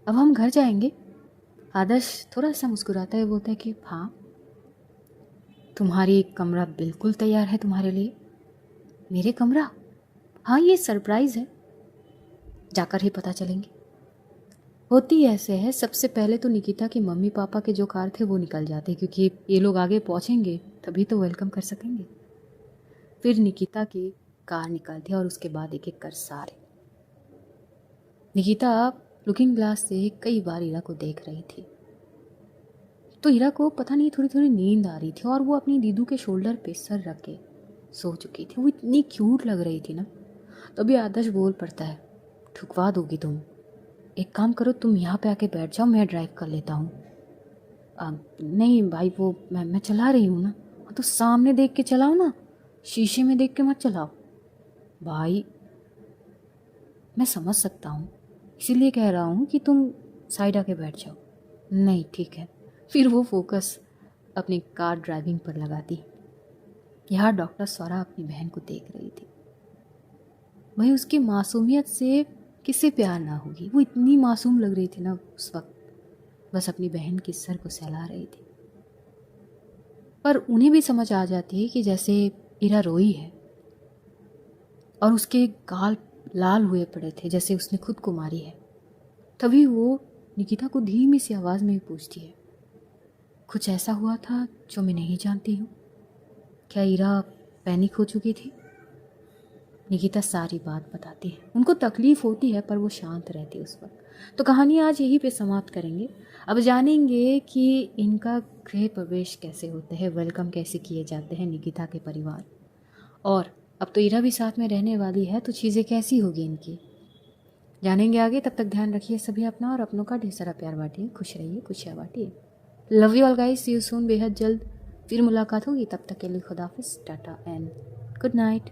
अब हम घर जाएंगे। आदर्श थोड़ा सा मुस्कुराता है, बोलता है कि हाँ, तुम्हारी कमरा बिल्कुल तैयार है तुम्हारे लिए। मेरे कमरा? हाँ, ये सरप्राइज़ है, जाकर ही पता चलेंगे। होती ऐसे है, सबसे पहले तो निकिता के मम्मी पापा के जो कार थे वो निकल जाते, क्योंकि ये लोग आगे पहुंचेंगे तभी तो वेलकम कर सकेंगे। फिर निकिता की कार निकलती है और उसके बाद एक एक कर सारे। निकिता लुकिंग ग्लास से कई बार ईरा को देख रही थी, तो ईरा को पता नहीं थोड़ी थोड़ी नींद आ रही थी और वो अपनी दीदू के शोल्डर पे सर रख के सो चुकी थी। वो इतनी क्यूट लग रही थी ना। तभी आदर्श बोल पड़ता है, ठुकवा दोगी तुम, एक काम करो, तुम यहाँ पे आके बैठ जाओ, मैं ड्राइव कर लेता हूँ। नहीं भाई, वो मैं चला रही हूँ ना। तो सामने देख के चलाओ ना, शीशे में देख के मत चलाओ। भाई मैं समझ सकता हूँ, इसीलिए कह रहा हूँ कि तुम साइड आके बैठ जाओ। नहीं ठीक है। फिर वो फोकस अपनी कार ड्राइविंग पर लगाती। यहाँ डॉक्टर स्वरा अपनी बहन को देख रही थी। वही उसकी मासूमियत से किससे प्यार ना होगी, वो इतनी मासूम लग रही थी ना उस वक्त, बस अपनी बहन के सर को सहला रही थी। पर उन्हें भी समझ आ जाती है कि जैसे ईरा रोई है और उसके गाल लाल हुए पड़े थे, जैसे उसने खुद को मारी है। तभी वो निकिता को धीमी सी आवाज़ में पूछती है, कुछ ऐसा हुआ था जो मैं नहीं जानती हूँ? क्या ईरा पैनिक हो चुकी थी? निकिता सारी बात बताती है। उनको तकलीफ होती है पर वो शांत रहती है उस वक्त। तो कहानी आज यहीं पे समाप्त करेंगे। अब जानेंगे कि इनका गृह प्रवेश कैसे होते हैं, वेलकम कैसे किए जाते हैं निकिता के परिवार, और अब तो ईरा भी साथ में रहने वाली है, तो चीज़ें कैसी होगी इनकी, जानेंगे आगे। तब तक ध्यान रखिए सभी अपना और अपनों का, ढेर सारा प्यार बांटिए, खुश रहिए, खुशियाँ बांटिए। Love you all guys, see you soon. बेहद जल्द फिर मुलाकात होगी, तब तक के लिए खुदाफिज, टाटा एंड गुड नाइट।